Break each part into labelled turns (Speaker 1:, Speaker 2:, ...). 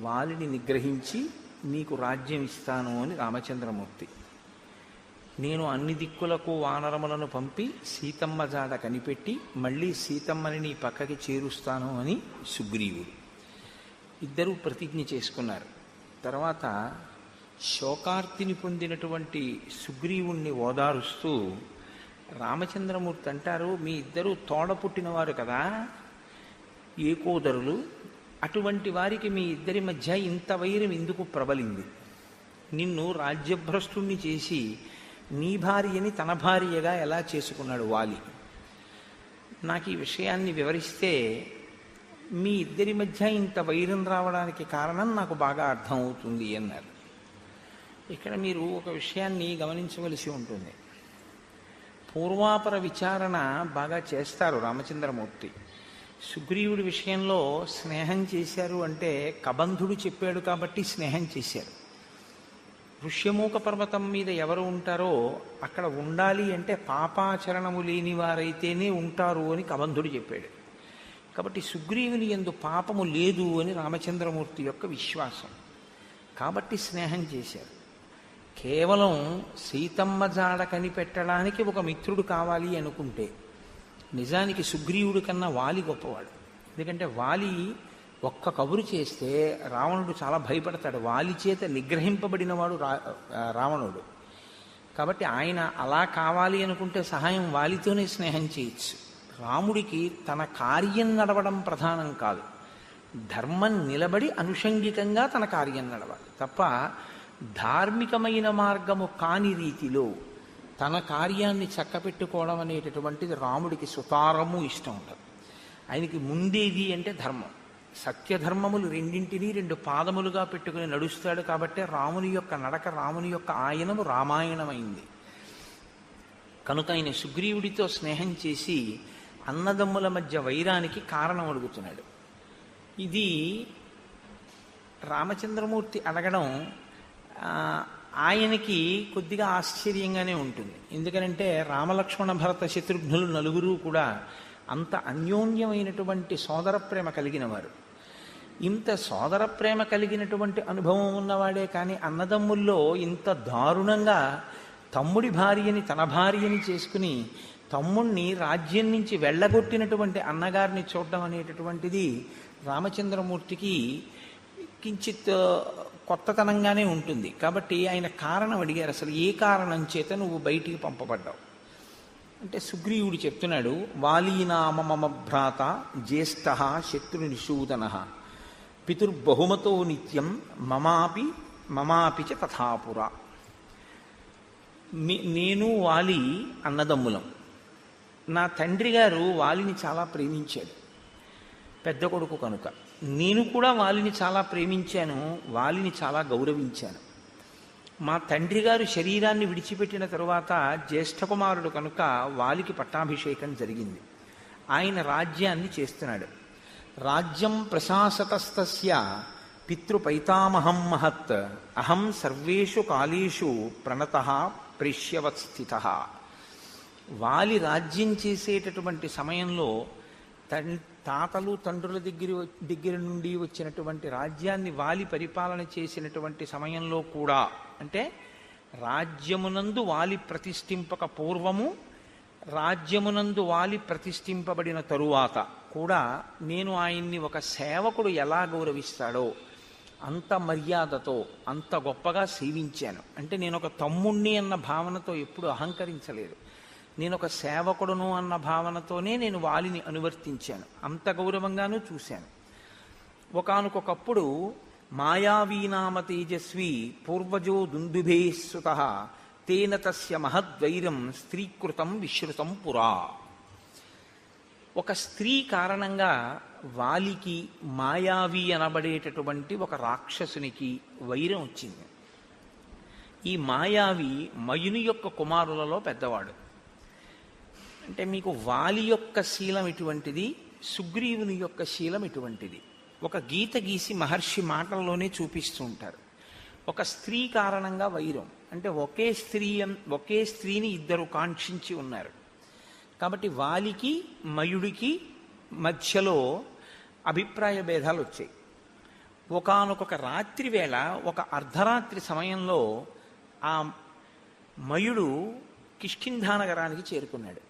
Speaker 1: వాలిని నిగ్రహించి నీకు రాజ్యం ఇస్తాను అని రామచంద్రమూర్తి. నేను అన్ని దిక్కులకు వానరములను పంపి సీతమ్మ జాడ కనిపెట్టి మళ్ళీ సీతమ్మని నీ పక్కకి చేరుస్తాను అని సుగ్రీవుడు. ఇద్దరూ ప్రతిజ్ఞ చేసుకున్నారు. తర్వాత శోకార్తిని పొందినటువంటి సుగ్రీవుణ్ణి ఓదారుస్తూ రామచంద్రమూర్తి అంటారు, మీ ఇద్దరూ తోడ పుట్టినవారు కదా, ఏకోదరులు. అటువంటి వారికి మీ ఇద్దరి మధ్య ఇంత వైరం ఎందుకు ప్రబలింది? నిన్ను రాజ్యభ్రష్టుణ్ణి చేసి నీ భార్యని తన భార్యగా ఎలా చేసుకున్నాడు వాలి? నాకు ఈ విషయాన్ని వివరిస్తే మీ ఇద్దరి మధ్య ఇంత వైరం రావడానికి కారణం నాకు బాగా అర్థమవుతుంది అన్నారు. ఇక్కడ మీరు ఒక విషయాన్ని గమనించవలసి ఉంటుంది. పూర్వాపర విచారణ బాగా చేస్తారు రామచంద్రమూర్తి. సుగ్రీవుడి విషయంలో స్నేహం చేశారు అంటే కబంధుడు చెప్పాడు కాబట్టి స్నేహం చేశారు. ఋష్యమూక పర్వతం మీద ఎవరు ఉంటారో అక్కడ ఉండాలి అంటే పాపాచరణము లేని వారైతేనే ఉంటారు అని కబంధుడు చెప్పాడు. కాబట్టి సుగ్రీవుని యందు పాపము లేదు అని రామచంద్రమూర్తి యొక్క విశ్వాసం. కాబట్టి స్నేహం చేశారు. కేవలం సీతమ్మ జాడ కనిపెట్టడానికి ఒక మిత్రుడు కావాలి అనుకుంటే నిజానికి సుగ్రీవుడి కన్నా వాలి గొప్పవాడు. ఎందుకంటే వాలి ఒక్క కబురు చేస్తే రావణుడు చాలా భయపడతాడు. వాలి చేత నిగ్రహింపబడినవాడు రావణుడు. కాబట్టి ఆయన అలా కావాలి అనుకుంటే సహాయం వాలితోనే స్నేహం చేయొచ్చు. రాముడికి తన కార్యం నడవడం ప్రధానం కాదు, ధర్మం నిలబడి అనుషంగికంగా తన కార్యం నడవాలి తప్ప ధార్మికమైన మార్గము కాని రీతిలో తన కార్యాన్ని చక్కపెట్టుకోవడం అనేటటువంటిది రాముడికి సుతారము ఇష్టం ఉంటుంది. ఆయనకి ముందేది అంటే ధర్మం. సత్యధర్మములు రెండింటినీ రెండు పాదములుగా పెట్టుకుని నడుస్తాడు. కాబట్టే రాముని యొక్క నడక, రాముని యొక్క ఆయనము రామాయణమైంది. కనుక ఆయన సుగ్రీవుడితో స్నేహం చేసి అన్నదమ్ముల మధ్య వైరానికి కారణం అడుగుతున్నాడు. ఇది రామచంద్రమూర్తి అడగడం ఆయనకి కొద్దిగా ఆశ్చర్యంగానే ఉంటుంది. ఎందుకనంటే రామలక్ష్మణ భరత శత్రుఘ్నులు నలుగురు కూడా అంత అన్యోన్యమైనటువంటి సోదర ప్రేమ కలిగిన వారు. ఇంత సోదర ప్రేమ కలిగినటువంటి అనుభవం ఉన్నవాడే కానీ అన్నదమ్ముల్లో ఇంత దారుణంగా తమ్ముడి భార్యని తన భార్యని చేసుకుని తమ్ముణ్ణి రాజ్యం నుంచి వెళ్ళగొట్టినటువంటి అన్నగారిని చూడడం అనేటటువంటిది రామచంద్రమూర్తికి కించిత్ కొత్తతనంగానే ఉంటుంది. కాబట్టి ఆయన కారణం అడిగారు, అసలు ఏ కారణం చేత నువ్వు బయటికి పంపబడ్డావు అంటే సుగ్రీవుడు చెప్తున్నాడు, వాలీనామ మమ భ్రాత జ్యేష్ఠ శత్రునిషూదన పితుర్బహుమతో నిత్యం మమాపి చ తథాపుర. నేను వాలి అన్నదమ్ములం. నా తండ్రి గారు వాలిని చాలా ప్రేమించాడు, పెద్ద కొడుకు కనుక. నేను కూడా వాలిని చాలా ప్రేమించాను, వాలిని చాలా గౌరవించాను. మా తండ్రి గారు శరీరాన్ని విడిచిపెట్టిన తరువాత జ్యేష్ఠ కుమారుడు కనుక వాలికి పట్టాభిషేకం జరిగింది. ఆయన రాజ్యాన్ని చేస్తున్నాడు. రాజ్యం ప్రశాసతస్తస్య పితృపైతామహం మహత్ అహం సర్వేషు కాలేషు ప్రణతః ప్రేష్యవత్స్థితః. వాలి రాజ్యం చేసేటటువంటి సమయంలో తాతలు తండ్రుల దగ్గర నుండి వచ్చినటువంటి రాజ్యాన్ని వాలి పరిపాలన చేసినటువంటి సమయంలో కూడా, అంటే రాజ్యమునందు వాలి ప్రతిష్ఠింపక పూర్వము, రాజ్యమునందు వాలి ప్రతిష్ఠింపబడిన తరువాత కూడా నేను ఆయన్ని ఒక సేవకుడు ఎలా గౌరవిస్తాడో అంత మర్యాదతో అంత గొప్పగా సేవించాను. అంటే నేను ఒక తమ్ముణ్ణి అన్న భావనతో ఎప్పుడు అహంకరించలేదు. నేను ఒక సేవకుడును అన్న భావనతోనే నేను వాలిని అనువర్తించాను. అంత గౌరవంగానూ చూశాను. ఒకానొకప్పుడు మాయావీనామ తేజస్వి పూర్వజో దుందుభేస్సుతః తేన తస్య మహద్వైరం స్త్రీకృతం విశ్రుతం పురా. ఒక స్త్రీ కారణంగా వాలికి మాయావి అనబడేటటువంటి ఒక రాక్షసునికి వైరం వచ్చింది. ఈ మాయావి మయుని యొక్క కుమారులలో పెద్దవాడు. అంటే మీకు వాలి యొక్క శీలం ఇటువంటిది, సుగ్రీవుని యొక్క శీలం ఇటువంటిది. ఒక గీత గీసి మహర్షి మాటల్లోనే చూపిస్తూ ఉంటారు. ఒక స్త్రీ కారణంగా వైరం, అంటే ఒకే స్త్రీని ఇద్దరు కాంక్షించి ఉన్నారు. కాబట్టి వాలికి మయుడికి మధ్యలో అభిప్రాయ భేదాలు వచ్చాయి. ఒకానొక రాత్రి వేళ ఒక అర్ధరాత్రి సమయంలో ఆ మయుడు కిష్కింధానగరానికి చేరుకున్నాడు.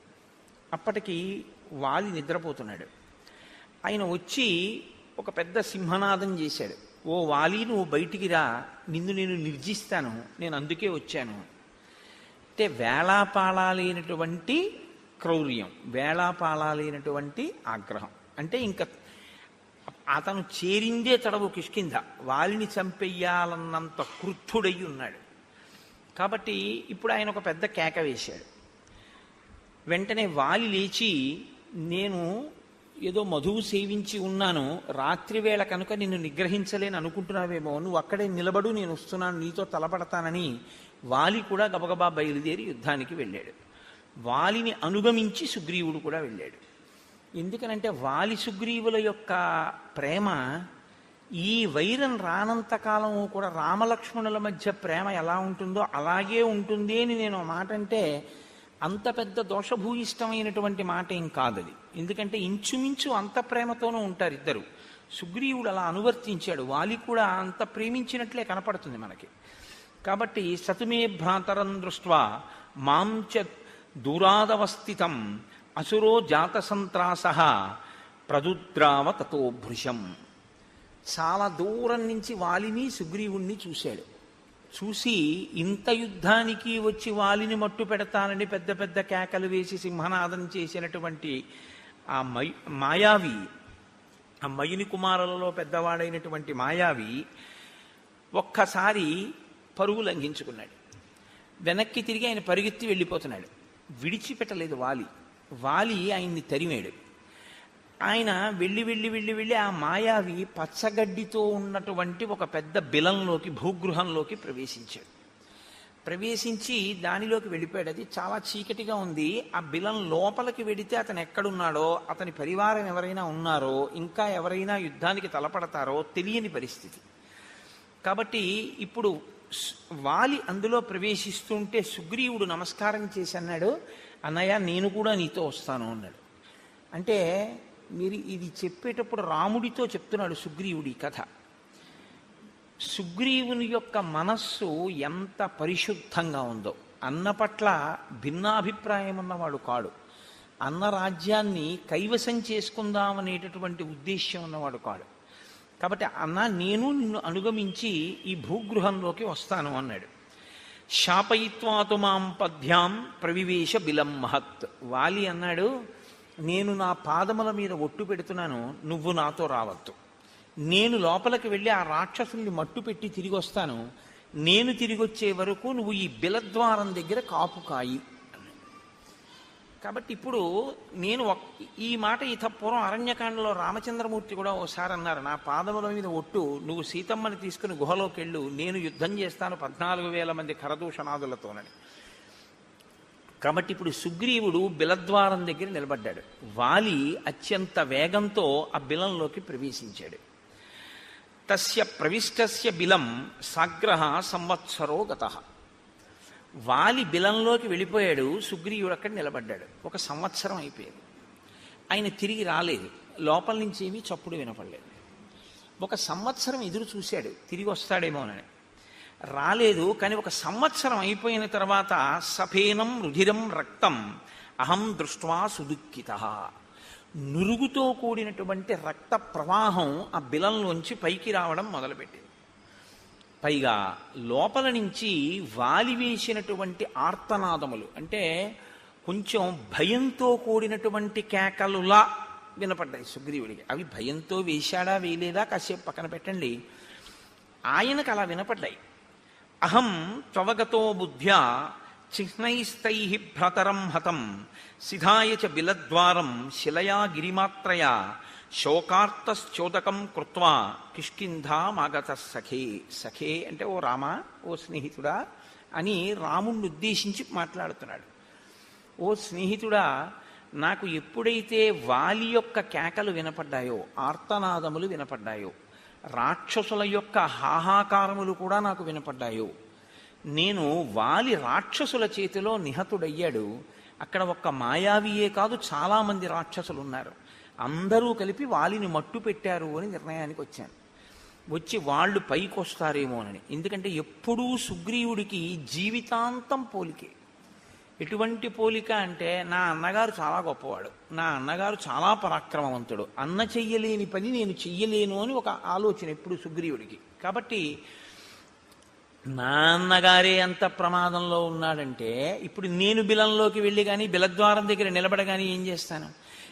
Speaker 1: అప్పటికి వాలి నిద్రపోతున్నాడు. ఆయన వచ్చి ఒక పెద్ద సింహనాదం చేశాడు. ఓ వాలి, నువ్వు బయటికి రా, నిన్ను నేను నిర్జిస్తాను, నేను అందుకే వచ్చాను. అంటే వేళాపాళాలైనటువంటి క్రౌర్యం, వేళాపాళాలైనటువంటి ఆగ్రహం. అంటే ఇంకా అతను చేరిందే తడవు కిష్కింధ, వాలిని చంపెయ్యాలన్నంత క్రుద్ధుడై ఉన్నాడు. కాబట్టి ఇప్పుడు ఆయన ఒక పెద్ద కేక వేశాడు. వెంటనే వాలి లేచి, నేను ఏదో మధువు సేవించి ఉన్నాను, రాత్రివేళ కనుక నిన్ను నిగ్రహించలేని అనుకుంటున్నావేమో, నువ్వు అక్కడే నిలబడు, నేను వస్తున్నాను, నీతో తలపడతానని వాలి కూడా గబగబా బయలుదేరి యుద్ధానికి వెళ్ళాడు. వాలిని అనుగమించి సుగ్రీవుడు కూడా వెళ్ళాడు. ఎందుకనంటే వాలి సుగ్రీవుల యొక్క ప్రేమ, ఈ వైరం రానంతకాలం కూడా రామలక్ష్మణుల మధ్య ప్రేమ ఎలా ఉంటుందో అలాగే ఉంటుంది అని నేను మాట అంటే అంత పెద్ద దోషభూయిష్టమైనటువంటి మాట ఏం కాదది. ఎందుకంటే ఇంచుమించు అంత ప్రేమతోనూ ఉంటారు ఇద్దరు. సుగ్రీవుడు అలా అనువర్తించాడు, వాలి కూడా అంత ప్రేమించినట్లే కనపడుతుంది మనకి. కాబట్టి సతుమే భ్రాతరం దృష్ట్వా మాంచ దూరాదవస్థితం అసురో జాత సంత్రాస ప్రదుద్రావ తతో భృశం. చాలా దూరం నుంచి వాలిని సుగ్రీవుణ్ణి చూశాడు. చూసి ఇంత యుద్ధానికి వచ్చి వాలిని మట్టు పెడతానని పెద్ద పెద్ద కేకలు వేసి సింహనాదం చేసినటువంటి ఆ మాయావి, ఆ మయుని కుమారులలో పెద్దవాడైనటువంటి మాయావి ఒక్కసారి పరుగు లంఘించుకున్నాడు. వెనక్కి తిరిగి ఆయన పరిగెత్తి వెళ్ళిపోతున్నాడు. విడిచిపెట్టలేదు వాలి. వాలి ఆయన్ని తరిమాడు. ఆయన వెళ్ళి వెళ్ళి వెళ్ళి వెళ్ళి ఆ మాయావి పచ్చగడ్డితో ఉన్నటువంటి ఒక పెద్ద బిలంలోకి, భూగృహంలోకి ప్రవేశించాడు. ప్రవేశించి దానిలోకి వెళ్ళిపోయాడు. అది చాలా చీకటిగా ఉంది. ఆ బిలం లోపలికి వెడితే అతను ఎక్కడున్నాడో, అతని పరివారం ఎవరైనా ఉన్నారో, ఇంకా ఎవరైనా యుద్ధానికి తలపడతారో తెలియని పరిస్థితి. కాబట్టి ఇప్పుడు వాలి అందులో ప్రవేశిస్తుంటే సుగ్రీవుడు నమస్కారం చేసి అన్నాడు, అన్నయ్య నేను కూడా నీతో వస్తాను అన్నాడు. అంటే మీరు ఇది చెప్పేటప్పుడు రాముడితో చెప్తున్నాడు సుగ్రీవుడి కథ. సుగ్రీవుని యొక్క మనస్సు ఎంత పరిశుద్ధంగా ఉందో, అన్న పట్ల భిన్నాభిప్రాయం ఉన్నవాడు కాడు, అన్న రాజ్యాన్ని కైవసం చేసుకుందామనేటటువంటి ఉద్దేశ్యం ఉన్నవాడు కాడు. కాబట్టి అన్న నేను నిన్ను అనుగమించి ఈ భూగృహంలోకి వస్తాను అన్నాడు. శాపయిత్వాతు మాం పద్భ్యాం ప్రవివేశ బిలం మహత్. వాలి అన్నాడు, నేను నా పాదముల మీద ఒట్టు పెడుతున్నాను, నువ్వు నాతో రావద్దు. నేను లోపలికి వెళ్ళి ఆ రాక్షసుల్ని మట్టు పెట్టి తిరిగి వస్తాను. నేను తిరిగి వచ్చే వరకు నువ్వు ఈ బిలద్వారం దగ్గర కాపు కాయి. కాబట్టి ఇప్పుడు నేను ఈ మాట పూర్వం అరణ్యకాండలో రామచంద్రమూర్తి కూడా ఓసారి అన్నారు, నా పాదముల మీద ఒట్టు, నువ్వు సీతమ్మని తీసుకుని గుహలోకి వెళ్ళు, నేను యుద్ధం చేస్తాను 14,000 మంది ఖరదూషణాదులతోనని. కాబట్టి ఇప్పుడు సుగ్రీవుడు బిలద్వారం దగ్గర నిలబడ్డాడు. వాలి అత్యంత వేగంతో ఆ బిలంలోకి ప్రవేశించాడు. తస్య ప్రవిష్టస్య బిలం సాగ్రహ సంవత్సరో గతః. వాలి బిలంలోకి వెళ్ళిపోయాడు, సుగ్రీవుడు అక్కడ నిలబడ్డాడు. 1 సంవత్సరం అయిపోయింది. ఆయన తిరిగి రాలేదు. లోపల నుంచి ఏమీ చప్పుడు వినపడలేదు. 1 సంవత్సరం ఎదురు చూశాడు, తిరిగి వస్తాడేమోనని. రాలేదు. కానీ 1 సంవత్సరం అయిపోయిన తర్వాత సఫేనం రుధిరం రక్తం అహం దృష్ట్వా సుదుఃఖితః. నురుగుతో కూడినటువంటి రక్త ప్రవాహం ఆ బిలంలోంచి పైకి రావడం మొదలుపెట్టింది. పైగా లోపల నుంచి వాలి వేసినటువంటి ఆర్తనాదములు, అంటే కొంచెం భయంతో కూడినటువంటి కేకలులా వినపడ్డాయి సుగ్రీవుడికి. అవి భయంతో వేశాడా వేయలేదా కాసేపు పక్కన పెట్టండి, ఆయనకు అలా వినపడ్డాయి. అహం త్వవగతో బుద్ధ్యా చిహ్నైస్తై భ్రతరం హతం సిధాయ చ బిలద్వారం శిలయా గిరిమాత్రయా శోకార్తశ్చోదకం కృత్వా కిష్కింధామాగత సఖే. సఖే అంటే ఓ రామా, ఓ స్నేహితుడా అని రాముణ్ణి ఉద్దేశించి మాట్లాడుతున్నాడు. ఓ స్నేహితుడా, నాకు ఎప్పుడైతే వాలి యొక్క కేకలు వినపడ్డాయో, ఆర్తనాదములు వినపడ్డాయో, రాక్షసుల యొక్క హాహాకారములు కూడా నాకు వినపడ్డాయో, నేను వాలి రాక్షసుల చేతిలో నిహతుడయ్యాడు. అక్కడ ఒక్క మాయావియే కాదు, చాలామంది రాక్షసులు ఉన్నారు, అందరూ కలిపి వాలిని మట్టు పెట్టారు అని నిర్ణయానికి వచ్చాను. వచ్చి వాళ్ళు పైకి వస్తారేమోనని. ఎందుకంటే ఎప్పుడూ సుగ్రీవుడికి జీవితాంతం పోలికే. ఎటువంటి పోలిక అంటే, నా అన్నగారు చాలా గొప్పవాడు, నా అన్నగారు చాలా పరాక్రమవంతుడు, అన్న చెయ్యలేని పని నేను చెయ్యలేను అని ఒక ఆలోచన ఎప్పుడు సుగ్రీవుడికి. కాబట్టి నా అన్నగారే అంత ప్రమాదంలో ఉన్నాడంటే ఇప్పుడు నేను బిలంలోకి వెళ్ళి కానీ బిలద్వారం దగ్గర నిలబడగాని ఏం చేస్తాను?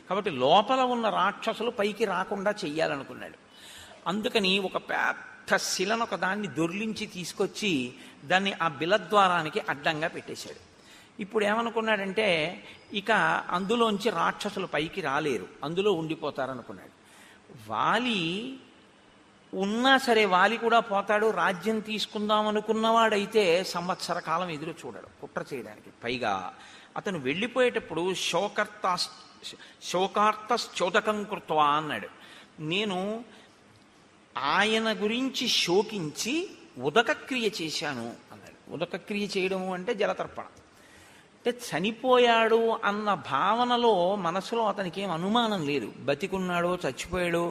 Speaker 1: కాబట్టి లోపల ఉన్న రాక్షసులు పైకి రాకుండా చెయ్యాలనుకున్నాడు. అందుకని ఒక పెద్ద శిలను ఒక దాన్ని దొర్లించి తీసుకొచ్చి దాన్ని ఆ బిలద్వారానికి అడ్డంగా పెట్టేశాడు. ఇప్పుడు ఏమనుకున్నాడంటే ఇక అందులోంచి రాక్షసులు పైకి రాలేరు, అందులో ఉండిపోతారనుకున్నాడు. వాలి ఉన్నా సరే వాలి కూడా పోతాడు. రాజ్యం తీసుకుందాం అనుకున్నవాడైతే సంవత్సర కాలం ఎదురు చూడడు కుట్ర చేయడానికి. పైగా అతను వెళ్ళిపోయేటప్పుడు శోకార్తశ్చోదకం కృత్వా అన్నాడు. నేను ఆయన గురించి శోకించి ఉదకక్రియ చేశాను అన్నాడు. ఉదకక్రియ చేయడము అంటే జలతర్పణ. అంటే చనిపోయాడు అన్న భావనలో మనసులో అతనికి ఏం అనుమానం లేదు. బతికున్నాడో చచ్చిపోయాడో,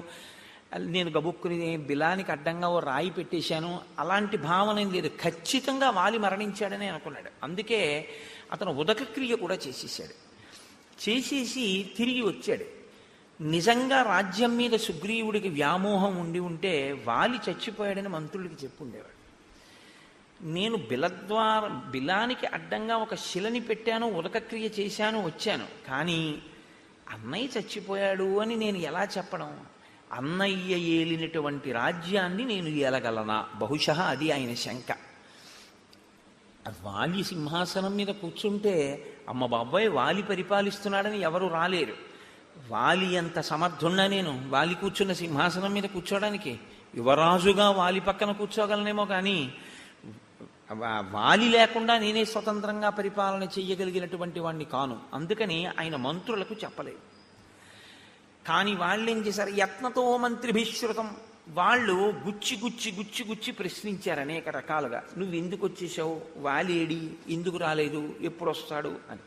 Speaker 1: నేను గబుక్కుని బిలానికి అడ్డంగా ఓ రాయి పెట్టేశాను అలాంటి భావన ఏం లేదు. ఖచ్చితంగా వాలి మరణించాడని అనుకున్నాడు. అందుకే అతను ఉదకక్రియ కూడా చేసేసాడు. చేసేసి తిరిగి వచ్చాడు. నిజంగా రాజ్యం మీద సుగ్రీవుడికి వ్యామోహం ఉంటే వాలి చచ్చిపోయాడని మంత్రులకి చెప్పుండేవాడు. నేను బిలానికి అడ్డంగా ఒక శిలని పెట్టాను, ఉదకక్రియ చేశాను, వచ్చాను. కానీ అన్నయ్య చచ్చిపోయాడు అని నేను ఎలా చెప్పడం? అన్నయ్య ఏలినటువంటి రాజ్యాన్ని నేను ఏలగలనా? బహుశా అది ఆయన శంక. వాలి సింహాసనం మీద కూర్చుంటే అమ్మ బాబాయ్ వాలి పరిపాలిస్తున్నాడని ఎవరు రాలేరు. వాలి అంత సమర్థున్నా నేను వాలి కూర్చున్న సింహాసనం మీద కూర్చోడానికి? యువరాజుగా వాలి పక్కన కూర్చోగలనేమో, కానీ వాలి లేకుండా నేనే స్వతంత్రంగా పరిపాలన చెయ్యగలిగినటువంటి వాడిని కాను. అందుకని ఆయన మంత్రులకు చెప్పలేదు. కానీ వాళ్ళు ఏం చేశారు? యత్నతో మంత్రిభిశ్రుతం. వాళ్ళు గుచ్చి గుచ్చి గుచ్చి గుచ్చి ప్రశ్నించారు అనేక రకాలుగా. నువ్వు ఎందుకు వచ్చేసావు? వాలేడి? ఎందుకు రాలేదు? ఎప్పుడు వస్తాడు అని.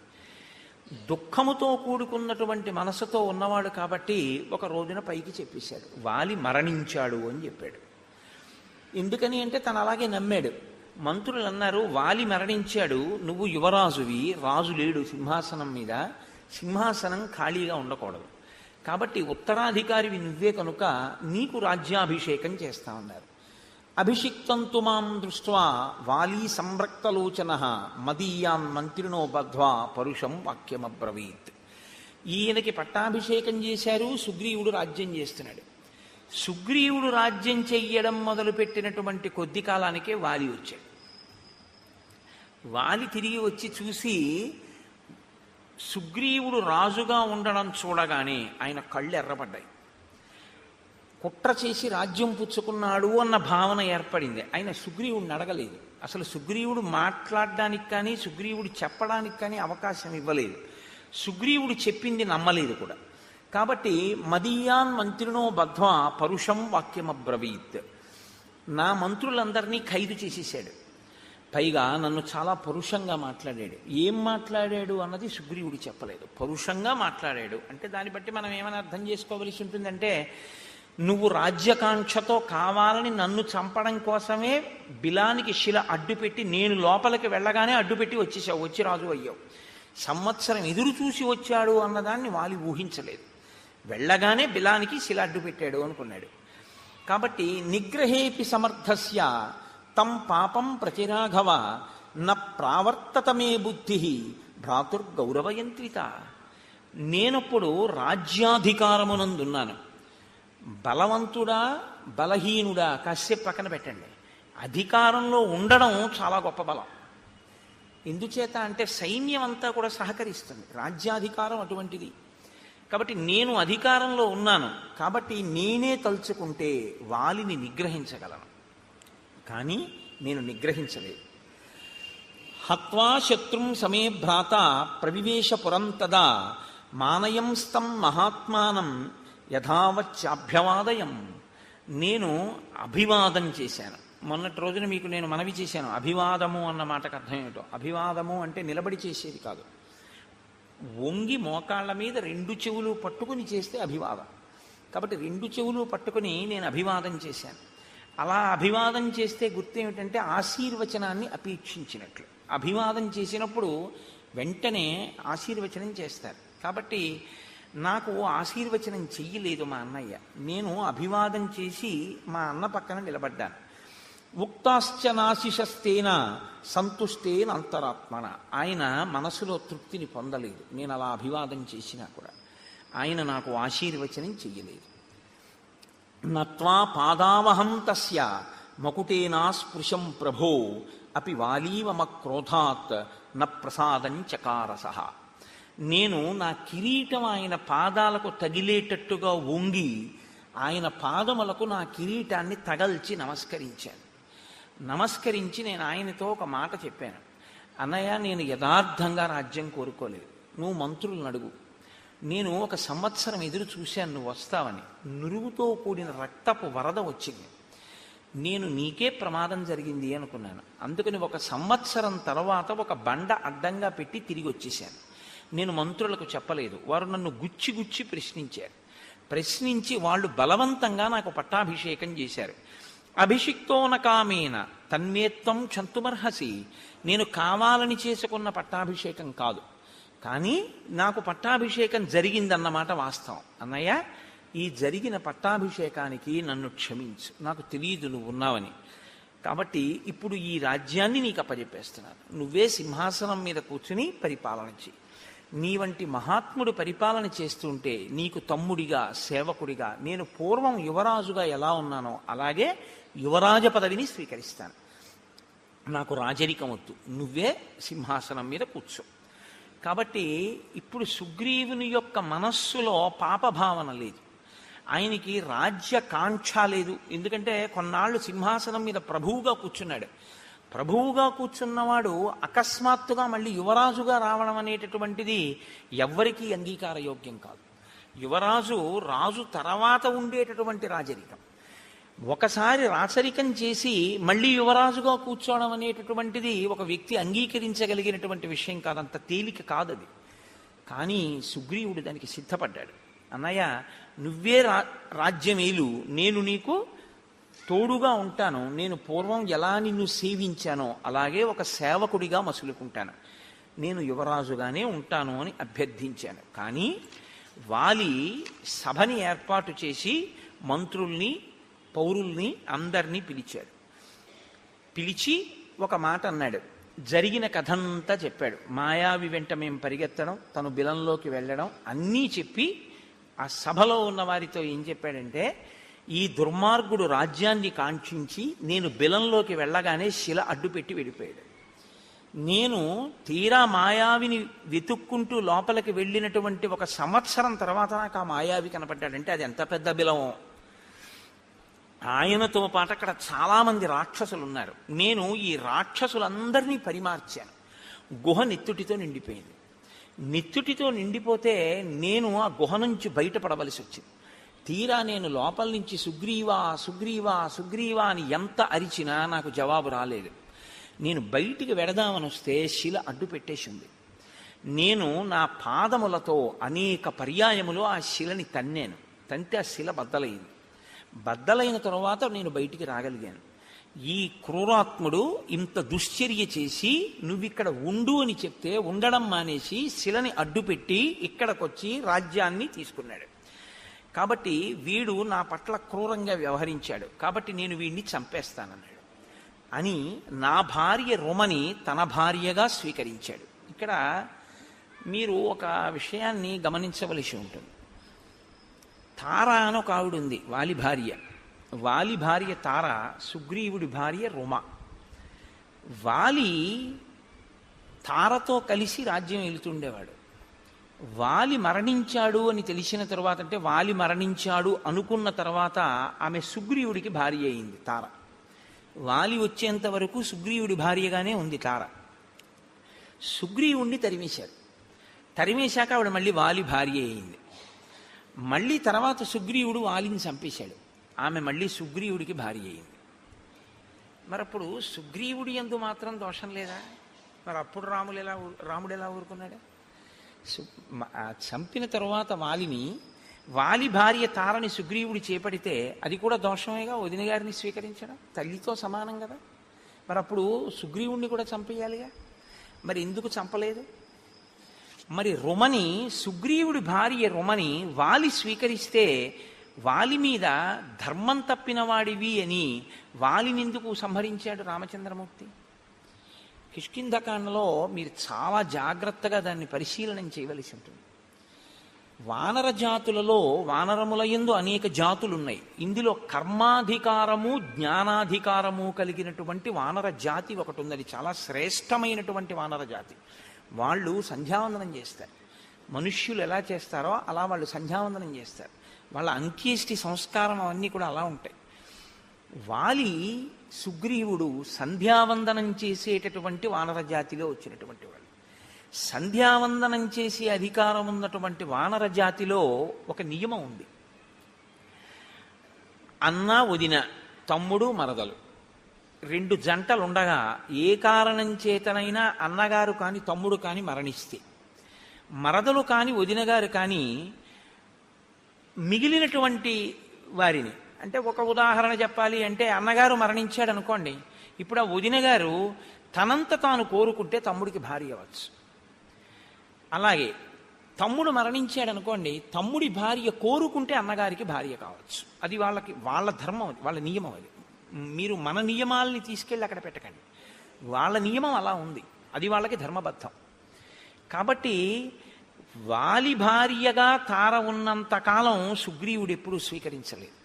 Speaker 1: దుఃఖముతో కూడుకున్నటువంటి మనసుతో ఉన్నవాడు కాబట్టి ఒక రోజున పైకి చెప్పేశాడు, వాలి మరణించాడు అని చెప్పాడు. ఎందుకని అంటే తను అలాగే నమ్మాడు. మంత్రులు అన్నారు, వాలి మరణించాడు, నువ్వు యువరాజువి, రాజు లేడు సింహాసనం మీద, సింహాసనం ఖాళీగా ఉండకూడదు, కాబట్టి ఉత్తరాధికారివి నువ్వే కనుక నీకు రాజ్యాభిషేకం చేస్తా ఉన్నారు. అభిషిక్తంతు మాం దృష్ట్వా వాలి సంరక్తలోచన మదీయాన్ మంత్రినో బద్ధ్వా పరుషం వాక్యమబ్రవీత్. ఈయనకి పట్టాభిషేకం చేశారు, సుగ్రీవుడు రాజ్యం చేస్తున్నాడు. సుగ్రీవుడు రాజ్యం చెయ్యడం మొదలుపెట్టినటువంటి కొద్ది కాలానికే వాలి వచ్చాడు. వాలి తిరిగి వచ్చి చూసి సుగ్రీవుడు రాజుగా ఉండడం చూడగానే ఆయన కళ్ళు ఎర్రబడ్డాయి. కుట్ర చేసి రాజ్యం పుచ్చుకున్నాడు అన్న భావన ఏర్పడింది. ఆయన సుగ్రీవుడిని అడగలేదు. అసలు సుగ్రీవుడు మాట్లాడడానికి కానీ సుగ్రీవుడు చెప్పడానికి కానీ అవకాశం ఇవ్వలేదు. సుగ్రీవుడు చెప్పింది నమ్మలేదు కూడా. కాబట్టి మదీయాన్ మంత్రినో బద్ధ్వా పరుషం వాక్యమబ్రవీత్. నా మంత్రులందరినీ ఖైదు చేసేసాడు. పైగా నన్ను చాలా పరుషంగా మాట్లాడాడు. ఏం మాట్లాడాడు అన్నది సుగ్రీవుడు చెప్పలేదు. పరుషంగా మాట్లాడాడు అంటే దాన్ని బట్టి మనం ఏమైనా అర్థం చేసుకోవలసి ఉంటుందంటే, నువ్వు రాజ్యకాంక్షతో కావాలని నన్ను చంపడం కోసమే బిలానికి శిల అడ్డుపెట్టి నేను లోపలికి వెళ్ళగానే అడ్డుపెట్టి వచ్చేసావు, వచ్చి రాజు అయ్యావు. సంవత్సరం ఎదురు చూసి వచ్చాడు అన్నదాన్ని వాలి ఊహించలేదు. వెళ్ళగానే బిలానికి శిల అడ్డు పెట్టాడు అనుకున్నాడు. కాబట్టి నిగ్రహేపి సమర్థస్య తం పాపం ప్రతిరాఘవ న ప్రావర్తతమే బుద్ధి భ్రాతుర్గౌరవయంత్రిత. నేనప్పుడు రాజ్యాధికారమునందున్నాను. బలవంతుడా బలహీనుడా కాసేపు పక్కన పెట్టండి. అధికారంలో ఉండడం చాలా గొప్ప బలం. ఎందుచేత అంటే సైన్యం అంతా కూడా సహకరిస్తుంది. రాజ్యాధికారం అటువంటిది. కాబట్టి నేను అధికారంలో ఉన్నాను కాబట్టి నేనే తలుచుకుంటే వాలిని నిగ్రహించగలను, కానీ నేను నిగ్రహించలేదు. హత్వా శత్రుం సమే భ్రాత ప్రవివేశ పురంతదా మానయంస్తం మహాత్మానం యథావచ్చాభ్యవాదయం. నేను అభివాదం చేశాను. మొన్నటి రోజున మీకు నేను మనవి చేశాను, అభివాదము అన్న మాటకు అర్థం ఏమిటో. అభివాదము అంటే నిలబడి చేసేది కాదు, వంగి మోకాళ్ళ మీద రెండు చెవులు పట్టుకుని చేస్తే అభివాదం. కాబట్టి రెండు చెవులు పట్టుకుని నేను అభివాదం చేశాను. అలా అభివాదం చేస్తే గుర్తేమిటంటే ఆశీర్వచనాన్ని అపేక్షించినట్లు. అభివాదం చేసినప్పుడు వెంటనే ఆశీర్వచనం చేస్తారు. కాబట్టి నాకు ఆశీర్వచనం చెయ్యలేదు మా అన్నయ్య. నేను అభివాదం చేసి మా అన్న పక్కన నిలబడ్డాను. ఉక్తాశ్చ నాశిషస్తేన సంతుష్టేన అంతరాత్మన. ఆయన మనసులో తృప్తిని పొందలేదు నేను అలా అభివాదం చేసినా కూడా. ఆయన నాకు ఆశీర్వచనం చెయ్యలేదు. నత్వా పాదావహం తస్య మకుటేనా స్పృశం ప్రభో అపి వాలీవమ క్రోధాత్ న ప్రసాదం చకారసః. నేను నా కిరీటం ఆయన పాదాలకు తగిలేటట్టుగా వంగి ఆయన పాదములకు నా కిరీటాన్ని తగల్చి నమస్కరించాను. నమస్కరించి నేను ఆయనతో ఒక మాట చెప్పాను. అన్నయ్య, నేను యథార్థంగా రాజ్యం కోరుకోలేదు. నువ్వు మంత్రులను అడుగు. నేను 1 సంవత్సరం ఎదురు చూశాను నువ్వు వస్తావని. నురుగుతో కూడిన రక్తపు వరద వచ్చింది. నేను నీకే ప్రమాదం జరిగింది అనుకున్నాను. అందుకని 1 సంవత్సరం తర్వాత ఒక బండ అడ్డంగా పెట్టి తిరిగి వచ్చేసాను. నేను మంత్రులకు చెప్పలేదు. వారు నన్ను గుచ్చి గుచ్చి ప్రశ్నించారు. ప్రశ్నించి వాళ్ళు బలవంతంగా నాకు పట్టాభిషేకం చేశారు. అభిషిక్తోన కామేన తన్మేత్వం క్షంతుమర్హసి. నేను కావాలని చేసుకున్న పట్టాభిషేకం కాదు, కానీ నాకు పట్టాభిషేకం జరిగిందన్నమాట వాస్తవం. అన్నయ్య, ఈ జరిగిన పట్టాభిషేకానికి నన్ను క్షమించు. నాకు తెలియదు నువ్వు ఉన్నావని. కాబట్టి ఇప్పుడు ఈ రాజ్యాన్ని నీకు అప్పజెప్పేస్తున్నాను. నువ్వే సింహాసనం మీద కూర్చుని పరిపాలన చెయ్యి. నీ వంటి మహాత్ముడు పరిపాలన చేస్తుంటే నీకు తమ్ముడిగా, సేవకుడిగా, నేను పూర్వం యువరాజుగా ఎలా ఉన్నానో అలాగే యువరాజ పదవిని స్వీకరిస్తాను. నాకు రాజరికం వద్దు, నువ్వే సింహాసనం మీద కూర్చో. కాబట్టి ఇప్పుడు సుగ్రీవుని యొక్క మనస్సులో పాపభావన లేదు, ఆయనకి రాజ్యకాంక్ష లేదు. ఎందుకంటే కొన్నాళ్ళు సింహాసనం మీద ప్రభువుగా కూర్చున్నాడు. ప్రభువుగా కూర్చున్నవాడు అకస్మాత్తుగా మళ్ళీ యువరాజుగా రావడం అనేటటువంటిది ఎవ్వరికీ అంగీకారయోగ్యం కాదు. యువరాజు రాజు తర్వాత ఉండేటటువంటి రాజరికం. ఒకసారి రాచరికం చేసి మళ్ళీ యువరాజుగా కూర్చోవడం అనేటటువంటిది ఒక వ్యక్తి అంగీకరించగలిగినటువంటి విషయం కాదు, అంత తేలిక కాదది. కానీ సుగ్రీవుడు దానికి సిద్ధపడ్డాడు. అన్నయ్య, నువ్వే రాజ్యమేలు, నేను నీకు తోడుగా ఉంటాను. నేను పూర్వం ఎలా నిన్ను సేవించానో అలాగే ఒక సేవకుడిగా మసులుకుంటాను. నేను యువరాజుగానే ఉంటాను అని అభ్యర్థించాను. కానీ వాలి సభని ఏర్పాటు చేసి మంత్రుల్ని, పౌరుల్ని అందరినీ పిలిచాడు. పిలిచి ఒక మాట అన్నాడు. జరిగిన కథంతా చెప్పాడు. మాయావి వెంట మేము పరిగెత్తడం, తను బిలంలోకి వెళ్ళడం అన్నీ చెప్పి ఆ సభలో ఉన్న వారితో ఏం చెప్పాడంటే, ఈ దుర్మార్గుడు రాజ్యాన్ని కాంక్షించి నేను బిలంలోకి వెళ్ళగానే శిల అడ్డుపెట్టి వెళ్ళిపోయాడు. నేను తీరా మాయావిని వెతుక్కుంటూ లోపలికి వెళ్ళినటువంటి 1 సంవత్సరం తర్వాత నాకు ఆ మాయావి కనపడ్డాడంటే అది ఎంత పెద్ద బిలమో. ఆయనతో పాటు అక్కడ చాలామంది రాక్షసులు ఉన్నారు. నేను ఈ రాక్షసులందరినీ పరిమార్చాను. గుహ నెత్తుటితో నిండిపోయింది. నెత్తుటితో నిండిపోతే నేను ఆ గుహ నుంచి బయటపడవలసి వచ్చింది. తీరా నేను లోపల నుంచి సుగ్రీవా సుగ్రీవా సుగ్రీవా అని ఎంత అరిచినా నాకు జవాబు రాలేదు. నేను బయటికి వెడదామని వస్తే శిల అడ్డు పెట్టేసింది. నేను నా పాదములతో అనేక పర్యాయములు ఆ శిలని తన్నాను. తంతే ఆ శిల బద్దలైంది. బద్దలైన తరువాత నేను బయటికి రాగలిగాను. ఈ క్రూరాత్ముడు ఇంత దుశ్చర్య చేసి నువ్విక్కడ ఉండు అని చెప్తే ఉండడం మానేసి శిలని అడ్డుపెట్టి ఇక్కడికొచ్చి రాజ్యాన్ని తీసుకున్నాడు. కాబట్టి వీడు నా పట్ల క్రూరంగా వ్యవహరించాడు, కాబట్టి నేను వీడిని చంపేస్తానన్నాడు అని నా భార్య రుమని తన భార్యగా స్వీకరించాడు. ఇక్కడ మీరు ఒక విషయాన్ని గమనించవలసి ఉంటుంది. తార అని ఒక ఆవిడ ఉంది, వాలి భార్య. వాలి భార్య తార, సుగ్రీవుడి భార్య రుమ. వాలి తారతో కలిసి రాజ్యం వెళుతుండేవాడు. వాలి మరణించాడు అని తెలిసిన తర్వాత, అంటే వాలి మరణించాడు అనుకున్న తర్వాత ఆమె సుగ్రీవుడికి భార్య అయింది తార. వాలి వచ్చేంత వరకు సుగ్రీవుడి భార్యగానే ఉంది తార. సుగ్రీవుణ్ణి తరిమేశారు. తరిమేశాక ఆవిడ మళ్ళీ వాలి భార్య అయింది. మళ్ళీ తర్వాత సుగ్రీవుడు వాలిని చంపేశాడు. ఆమె మళ్ళీ సుగ్రీవుడికి భార్య అయింది. మరప్పుడు సుగ్రీవుడి యందు మాత్రం దోషం లేదా? మరి అప్పుడు రాముడు ఎలా ఊరుకున్నాడు? చంపిన తరువాత వాలిని వాలి భార్య తారని సుగ్రీవుడు చేపడితే అది కూడా దోషమేగా, వదిన గారిని స్వీకరించడం తల్లితో సమానం కదా. మరి అప్పుడు సుగ్రీవుణ్ణి కూడా చంపేయాలిగా. మరి ఎందుకు చంపలేదు? మరి రుమని, సుగ్రీవుడి భార్య రుమని వాలి స్వీకరిస్తే వాలి మీద ధర్మం తప్పిన వాడివి అని వాలిని ఎందుకు సంహరించాడు రామచంద్రమూర్తి? కిష్కింధకాండలో మీరు చాలా జాగ్రత్తగా దాన్ని పరిశీలనం చేయవలసి ఉంటుంది. వానర జాతులలో వానరముల యందు అనేక జాతులున్నాయి. ఇందులో కర్మాధికారము జ్ఞానాధికారము కలిగినటువంటి వానర జాతి ఒకటి ఉంది. అది చాలా శ్రేష్టమైనటువంటి వానర జాతి. వాళ్ళు సంధ్యావందనం చేస్తారు. మనుష్యులు ఎలా చేస్తారో అలా వాళ్ళు సంధ్యావందనం చేస్తారు. వాళ్ళ అంత్యేష్టి సంస్కారం అవన్నీ కూడా అలా ఉంటాయి. వాలి సుగ్రీవుడు సంధ్యావందనం చేసేటటువంటి వానర జాతిలో వచ్చినటువంటి వాళ్ళు. సంధ్యావందనం చేసే అధికారం ఉన్నటువంటి వానర జాతిలో ఒక నియమం ఉంది. అన్న వదిన, తమ్ముడు మరదలు, 2 జంటలు ఉండగా ఏ కారణం చేతనైనా అన్నగారు కానీ తమ్ముడు కానీ మరణిస్తే, మరదలు కానీ వదిన గారు కానీ మిగిలినటువంటి వారిని, అంటే ఒక ఉదాహరణ చెప్పాలి అంటే అన్నగారు మరణించాడు అనుకోండి, ఇప్పుడు ఆ వదిన గారు తనంత తాను కోరుకుంటే తమ్ముడికి భార్య అవ్వచ్చు. అలాగే తమ్ముడు మరణించాడు అనుకోండి, తమ్ముడి భార్య కోరుకుంటే అన్నగారికి భార్య కావచ్చు. అది వాళ్ళ ధర్మం, అది వాళ్ళ నియమం. అది మీరు మన నియమాల్ని తీసుకెళ్ళి అక్కడ పెట్టకండి. వాళ్ళ నియమం అలా ఉంది, అది వాళ్ళకి ధర్మబద్ధం. కాబట్టి వాలి భార్యగా తార ఉన్నంతకాలం సుగ్రీవుడు ఎప్పుడూ స్వీకరించలేదు.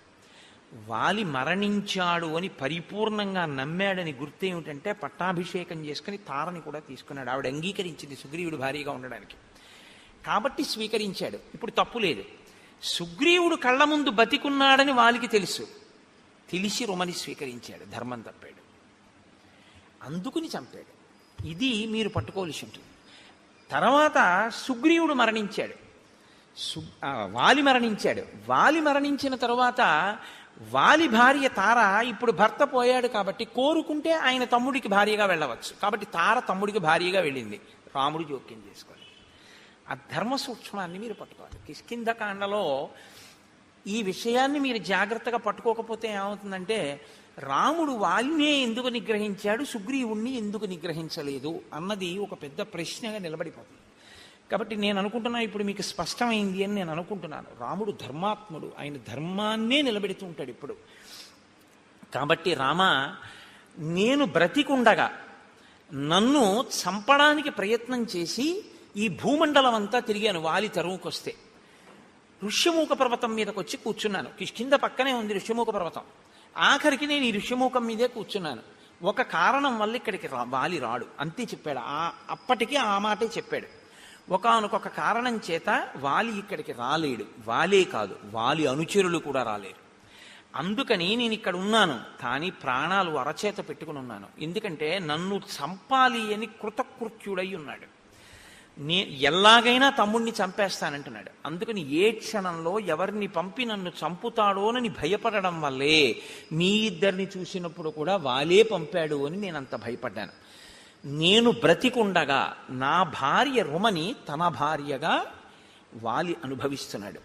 Speaker 1: వాలి మరణించాడు అని పరిపూర్ణంగా నమ్మాడని గుర్తేమిటంటే పట్టాభిషేకం చేసుకుని తారని కూడా తీసుకున్నాడు. ఆవిడ అంగీకరించింది సుగ్రీవుడు భార్యగా ఉండడానికి, కాబట్టి స్వీకరించాడు. ఇప్పుడు తప్పు లేదు. సుగ్రీవుడు కళ్ళ ముందు బతికున్నాడని వాలికి తెలుసు, తెలిసి రుమని స్వీకరించాడు, ధర్మం తప్పాడు, అందుకుని చంపాడు. ఇది మీరు పట్టుకోవలసి ఉంటుంది. తర్వాత సుగ్రీవుడు మరణించాడు, వాలి మరణించాడు. వాలి మరణించిన తరువాత వాలి భార్య తార ఇప్పుడు భర్త పోయాడు కాబట్టి కోరుకుంటే ఆయన తమ్ముడికి భార్యగా వెళ్ళవచ్చు. కాబట్టి తార తమ్ముడికి భార్యగా వెళ్ళింది, రాముడు జోక్యం చేసుకోవాలి. ఆ ధర్మ సూక్ష్మాన్ని మీరు పట్టుకోవాలి. కిష్కింధకాండలో ఈ విషయాన్ని మీరు జాగ్రత్తగా పట్టుకోకపోతే ఏమవుతుందంటే రాముడు వాలినే ఎందుకు నిగ్రహించాడు, సుగ్రీవుణ్ణి ఎందుకు నిగ్రహించలేదు అన్నది ఒక పెద్ద ప్రశ్నగా నిలబడిపోతుంది. కాబట్టి నేను అనుకుంటున్నా ఇప్పుడు మీకు స్పష్టమైంది అని నేను అనుకుంటున్నాను. రాముడు ధర్మాత్ముడు, ఆయన ధర్మాన్నే నిలబెడుతూ ఉంటాడు ఇప్పుడు. కాబట్టి రామ, నేను బ్రతికుండగా నన్ను చంపడానికి ప్రయత్నం చేసి ఈ భూమండలం అంతా తిరిగాను వాలి తరువుకొస్తే. ఋష్యమూక పర్వతం మీదకి వచ్చి కూర్చున్నాను. కిష్కింధ పక్కనే ఉంది ఋష్యమూక పర్వతం. ఆఖరికి నేను ఈ ఋష్యమూకం మీదే కూర్చున్నాను. ఒక కారణం వల్ల ఇక్కడికి వాలి రాడు, అంతే చెప్పాడు. అప్పటికీ ఆ మాటే చెప్పాడు. ఒకానొక కారణం చేత వాలి ఇక్కడికి రాలేడు. వాలే కాదు, వాలి అనుచరులు కూడా రాలేరు. అందుకని నేను ఇక్కడ ఉన్నాను, కానీ ప్రాణాలు అరచేత పెట్టుకుని ఉన్నాను. ఎందుకంటే నన్ను చంపాలి అని కృతకృత్యుడై ఉన్నాడు. ఎలాగైనా తమ్ముడిని చంపేస్తానంటున్నాడు. అందుకని ఏ క్షణంలో ఎవరిని పంపి నన్ను చంపుతాడోనని భయపడడం వల్లే మీ ఇద్దరిని చూసినప్పుడు కూడా వాలే పంపాడు అని నేను అంత భయపడ్డాను. నేను బ్రతికుండగా నా భార్య రుమని తన భార్యగా వాలి అనుభవిస్తున్నాడు.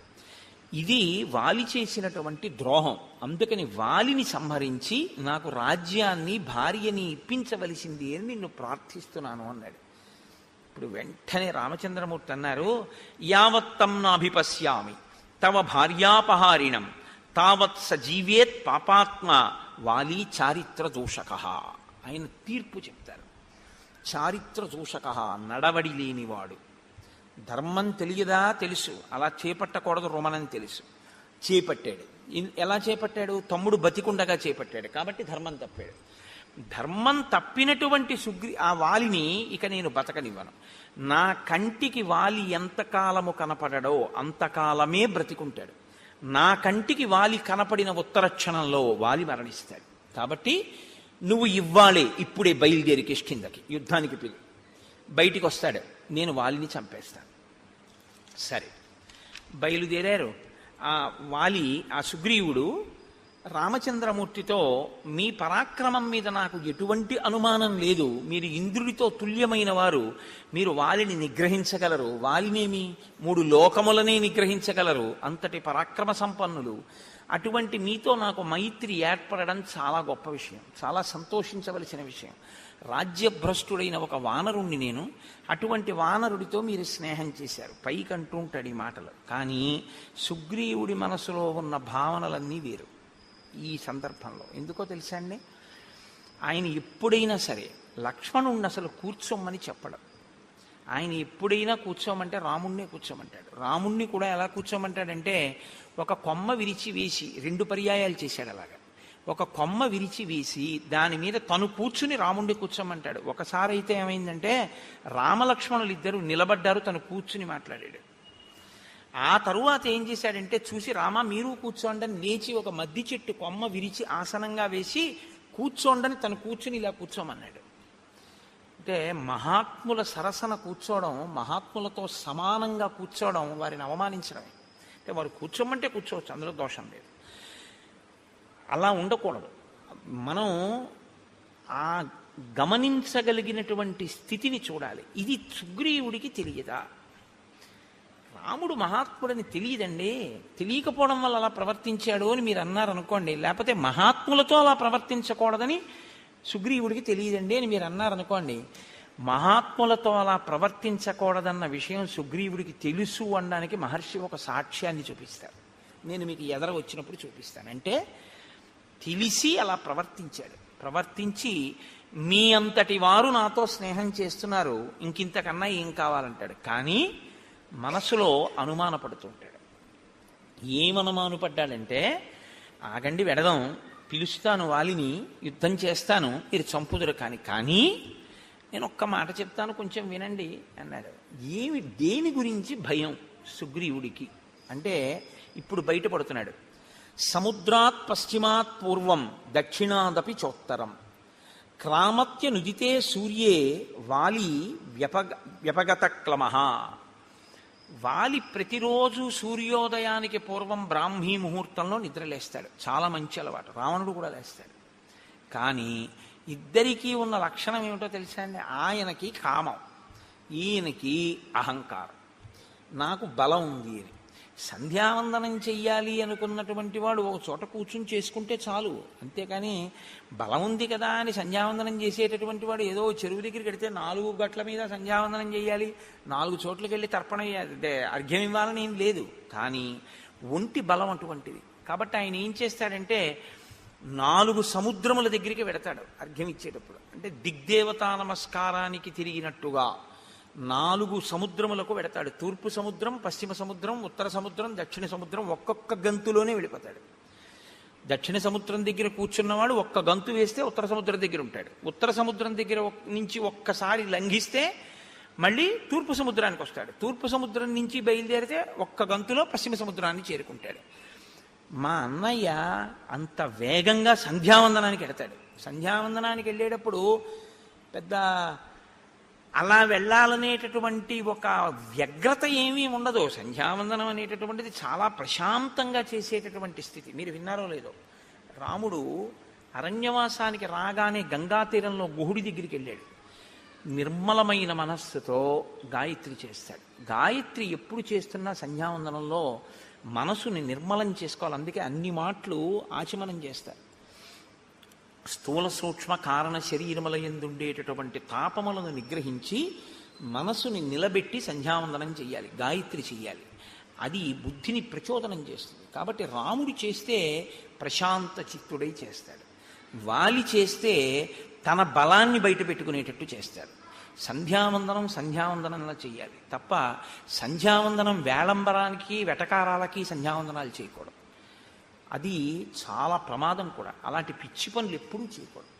Speaker 1: ఇది వాలి చేసినటువంటి ద్రోహం. అందుకని వాలిని సంహరించి నాకు రాజ్యాన్ని భార్యని ఇప్పించవలసింది అని నిన్ను ప్రార్థిస్తున్నాను అన్నాడు. ఇప్పుడు వెంటనే రామచంద్రమూర్తి అన్నారు, యావత్తం నాభిపశ్యామి తవ భార్యాపహారిణం తావత్ సజీవేత్ పాపాత్మ వాలి చారిత్ర దోషక. ఆయన తీర్పు చెప్తారు. చారిత్ర దోషక, నడవడి లేనివాడు. ధర్మం తెలియదా? తెలుసు. అలా చేపట్టకూడదు రుమనని తెలుసు, చేపట్టాడు. ఎలా చేపట్టాడు? తమ్ముడు బతికుండగా చేపట్టాడు, కాబట్టి ధర్మం తప్పాడు. ధర్మం తప్పినటువంటి ఆ వాలిని ఇక నేను బతకనివ్వను. నా కంటికి వాలి ఎంతకాలము కనపడడో అంతకాలమే బ్రతికుంటాడు. నా కంటికి వాలి కనపడిన ఉత్తర క్షణంలో వాలి మరణిస్తాడు. కాబట్టి నువ్వు ఇవ్వాలే, ఇప్పుడే బయలుదేరి కిష్కింధకి యుద్ధానికి బయటికి వస్తాడు, నేను వాలిని చంపేస్తాను. సరే, బయలుదేరారు. ఆ వాలి, ఆ సుగ్రీవుడు రామచంద్రమూర్తితో మీ పరాక్రమం మీద నాకు ఎటువంటి అనుమానం లేదు, మీరు ఇంద్రుడితో తుల్యమైన వారు, మీరు వాలిని నిగ్రహించగలరు, వాలినేమి 3 లోకములనే నిగ్రహించగలరు, అంతటి పరాక్రమ సంపన్నులు. అటువంటి మీతో నాకు మైత్రి ఏర్పడడం చాలా గొప్ప విషయం, చాలా సంతోషించవలసిన విషయం. రాజ్యభ్రష్టుడైన ఒక వానరుణ్ణి నేను, అటువంటి వానరుడితో మీరు స్నేహం చేశారు. పైకి అంటూ ఉంటాడు ఈ మాటలు, కానీ సుగ్రీవుడి మనసులో ఉన్న భావనలన్నీ వేరు ఈ సందర్భంలో. ఎందుకో తెలుసా అండి, ఆయన ఎప్పుడైనా సరే లక్ష్మణుణ్ణి అసలు కూర్చోమని చెప్పడం. ఆయన ఎప్పుడైనా కూర్చోమంటే రాముణ్ణే కూర్చోమంటాడు. రాముణ్ణి కూడా ఎలా కూర్చోమంటాడంటే, ఒక కొమ్మ విరిచి వేసి 2 పర్యాయాలు చేశాడు అలాగా. ఒక కొమ్మ విరిచి వేసి దాని మీద తను కూర్చుని రాముణ్ణి కూర్చోమంటాడు. ఒకసారి అయితే ఏమైందంటే, రామలక్ష్మణులు ఇద్దరు నిలబడ్డారు, తను కూర్చుని మాట్లాడాడు. ఆ తరువాత ఏం చేశాడంటే, చూసి రామ మీరు కూర్చోండి అని లేచి ఒక మద్ది చెట్టు కొమ్మ విరిచి ఆసనంగా వేసి కూర్చోండని తను కూర్చుని ఇలా కూర్చోమన్నాడు. అంటే మహాత్ముల సరసన కూర్చోవడం, మహాత్ములతో సమానంగా కూర్చోవడం వారిని అవమానించడమే. అంటే వారు కూర్చోమంటే కూర్చోవచ్చు, అందులో దోషం లేదు. అలా ఉండకూడదు. మనం ఆ గమనించగలిగినటువంటి స్థితిని చూడాలి. ఇది సుగ్రీవుడికి తెలియదా? రాముడు మహాత్ముడని తెలియదండి, తెలియకపోవడం వల్ల అలా ప్రవర్తించాడు అని మీరు అన్నారనుకోండి. లేకపోతే మహాత్ములతో అలా ప్రవర్తించకూడదని సుగ్రీవుడికి తెలియదండి అని మీరు అన్నారనుకోండి. మహాత్ములతో అలా ప్రవర్తించకూడదన్న విషయం సుగ్రీవుడికి తెలుసు అనడానికి మహర్షి ఒక సాక్ష్యాన్ని చూపిస్తారు. నేను మీకు ఎదర వచ్చినప్పుడు చూపిస్తాను. అంటే తెలిసి అలా ప్రవర్తించాడు. ప్రవర్తించి మీ అంతటి వారు నాతో స్నేహం చేస్తున్నారు, ఇంకింతకన్నా ఏం కావాలంటాడు. కానీ మనసులో అనుమానపడుతుంటాడు. ఏమనుమానపడ్డాడంటే, ఆగండి వెడదాం, పిలుస్తాను వాలిని, యుద్ధం చేస్తాను, మీరు చంపుదురు కానీ నేను ఒక్క మాట చెప్తాను, కొంచెం వినండి అన్నాడు. దేని గురించి భయం సుగ్రీవుడికి అంటే, ఇప్పుడు బయటపడుతున్నాడు. సముద్రాత్ పశ్చిమాత్ పూర్వం దక్షిణాదపి చోత్తరం క్రామత్య నుదితే సూర్యే వాలి వ్యపగత క్లమః. వాలి ప్రతిరోజు సూర్యోదయానికి పూర్వం బ్రాహ్మీ ముహూర్తంలో నిద్రలేస్తాడు. చాలా మంచి అలవాటు. రావణుడు కూడా లేస్తాడు. కానీ ఇద్దరికీ ఉన్న లక్షణం ఏమిటో తెలుసా అండి? ఆయనకి కామం, ఈయనకి అహంకారం. నాకు బలం ఉంది అని. సంధ్యావందనం చెయ్యాలి అనుకున్నటువంటి వాడు ఒక చోట కూర్చుని చేసుకుంటే చాలు, అంతేకాని బలం ఉంది కదా అని సంధ్యావందనం చేసేటటువంటి వాడు ఏదో చెరువు దగ్గరికి వెడితే 4 గట్ల మీద సంధ్యావందనం చేయాలి, 4 చోట్లకి వెళ్ళి తర్పణ అంటే అర్ఘ్యం ఇవ్వాలని ఏం లేదు. కానీ ఒంటి బలం అటువంటిది. కాబట్టి ఆయన ఏం చేస్తాడంటే, 4 సముద్రముల దగ్గరికి వెడతాడు అర్ఘ్యం ఇచ్చేటప్పుడు. అంటే దిగ్దేవతా నమస్కారానికి తిరిగినట్టుగా 4 సముద్రములకు వెడతాడు. తూర్పు సముద్రం, పశ్చిమ సముద్రం, ఉత్తర సముద్రం, దక్షిణ సముద్రం ఒక్కొక్క గంతులోనే వెళ్ళిపోతాడు. దక్షిణ సముద్రం దగ్గర కూర్చున్నవాడు ఒక్క గంతు వేస్తే ఉత్తర సముద్రం దగ్గర ఉంటాడు. ఉత్తర సముద్రం దగ్గర నుంచి ఒక్కసారి లంఘిస్తే మళ్ళీ తూర్పు సముద్రానికి వస్తాడు. తూర్పు సముద్రం నుంచి బయలుదేరితే ఒక్క గంతులో పశ్చిమ సముద్రాన్ని చేరుకుంటాడు. మా అన్నయ్య అంత వేగంగా సంధ్యావందనానికి వెడతాడు. సంధ్యావందనానికి వెళ్ళేటప్పుడు పెద్ద అలా వెళ్ళాలనేటటువంటి ఒక వ్యగ్రత ఏమీ ఉండదు. సంధ్యావందనం అనేటటువంటిది చాలా ప్రశాంతంగా చేసేటటువంటి స్థితి. మీరు విన్నారో లేదో, రాముడు అరణ్యవాసానికి రాగానే గంగా తీరంలో గుహుడి దగ్గరికి వెళ్ళాడు. నిర్మలమైన మనస్సుతో గాయత్రి చేస్తాడు. గాయత్రి ఎప్పుడు చేస్తున్నా సంధ్యావందనంలో మనసుని నిర్మలం చేసుకోవాలి. అందుకే అన్ని మాటలు ఆచమనం చేస్తారు. స్థూల సూక్ష్మ కారణ శరీరములందుండేటటువంటి తాపములను నిగ్రహించి మనసుని నిలబెట్టి సంధ్యావందనం చెయ్యాలి, గాయత్రి చెయ్యాలి. అది బుద్ధిని ప్రచోదనం చేస్తుంది. కాబట్టి రాముడు చేస్తే ప్రశాంత చిత్తుడై చేస్తాడు. వాలి చేస్తే తన బలాన్ని బయట పెట్టుకునేటట్టు చేస్తాడు. సంధ్యావందనంలా చెయ్యాలి తప్ప సంధ్యావందనం వేళంబరానికి వెటకారాలకి సంధ్యావందనాలు చేయకూడదు. అది చాలా ప్రమాదం కూడా. అలాంటి పిచ్చి పనులు ఎప్పుడూ చేయకూడదు.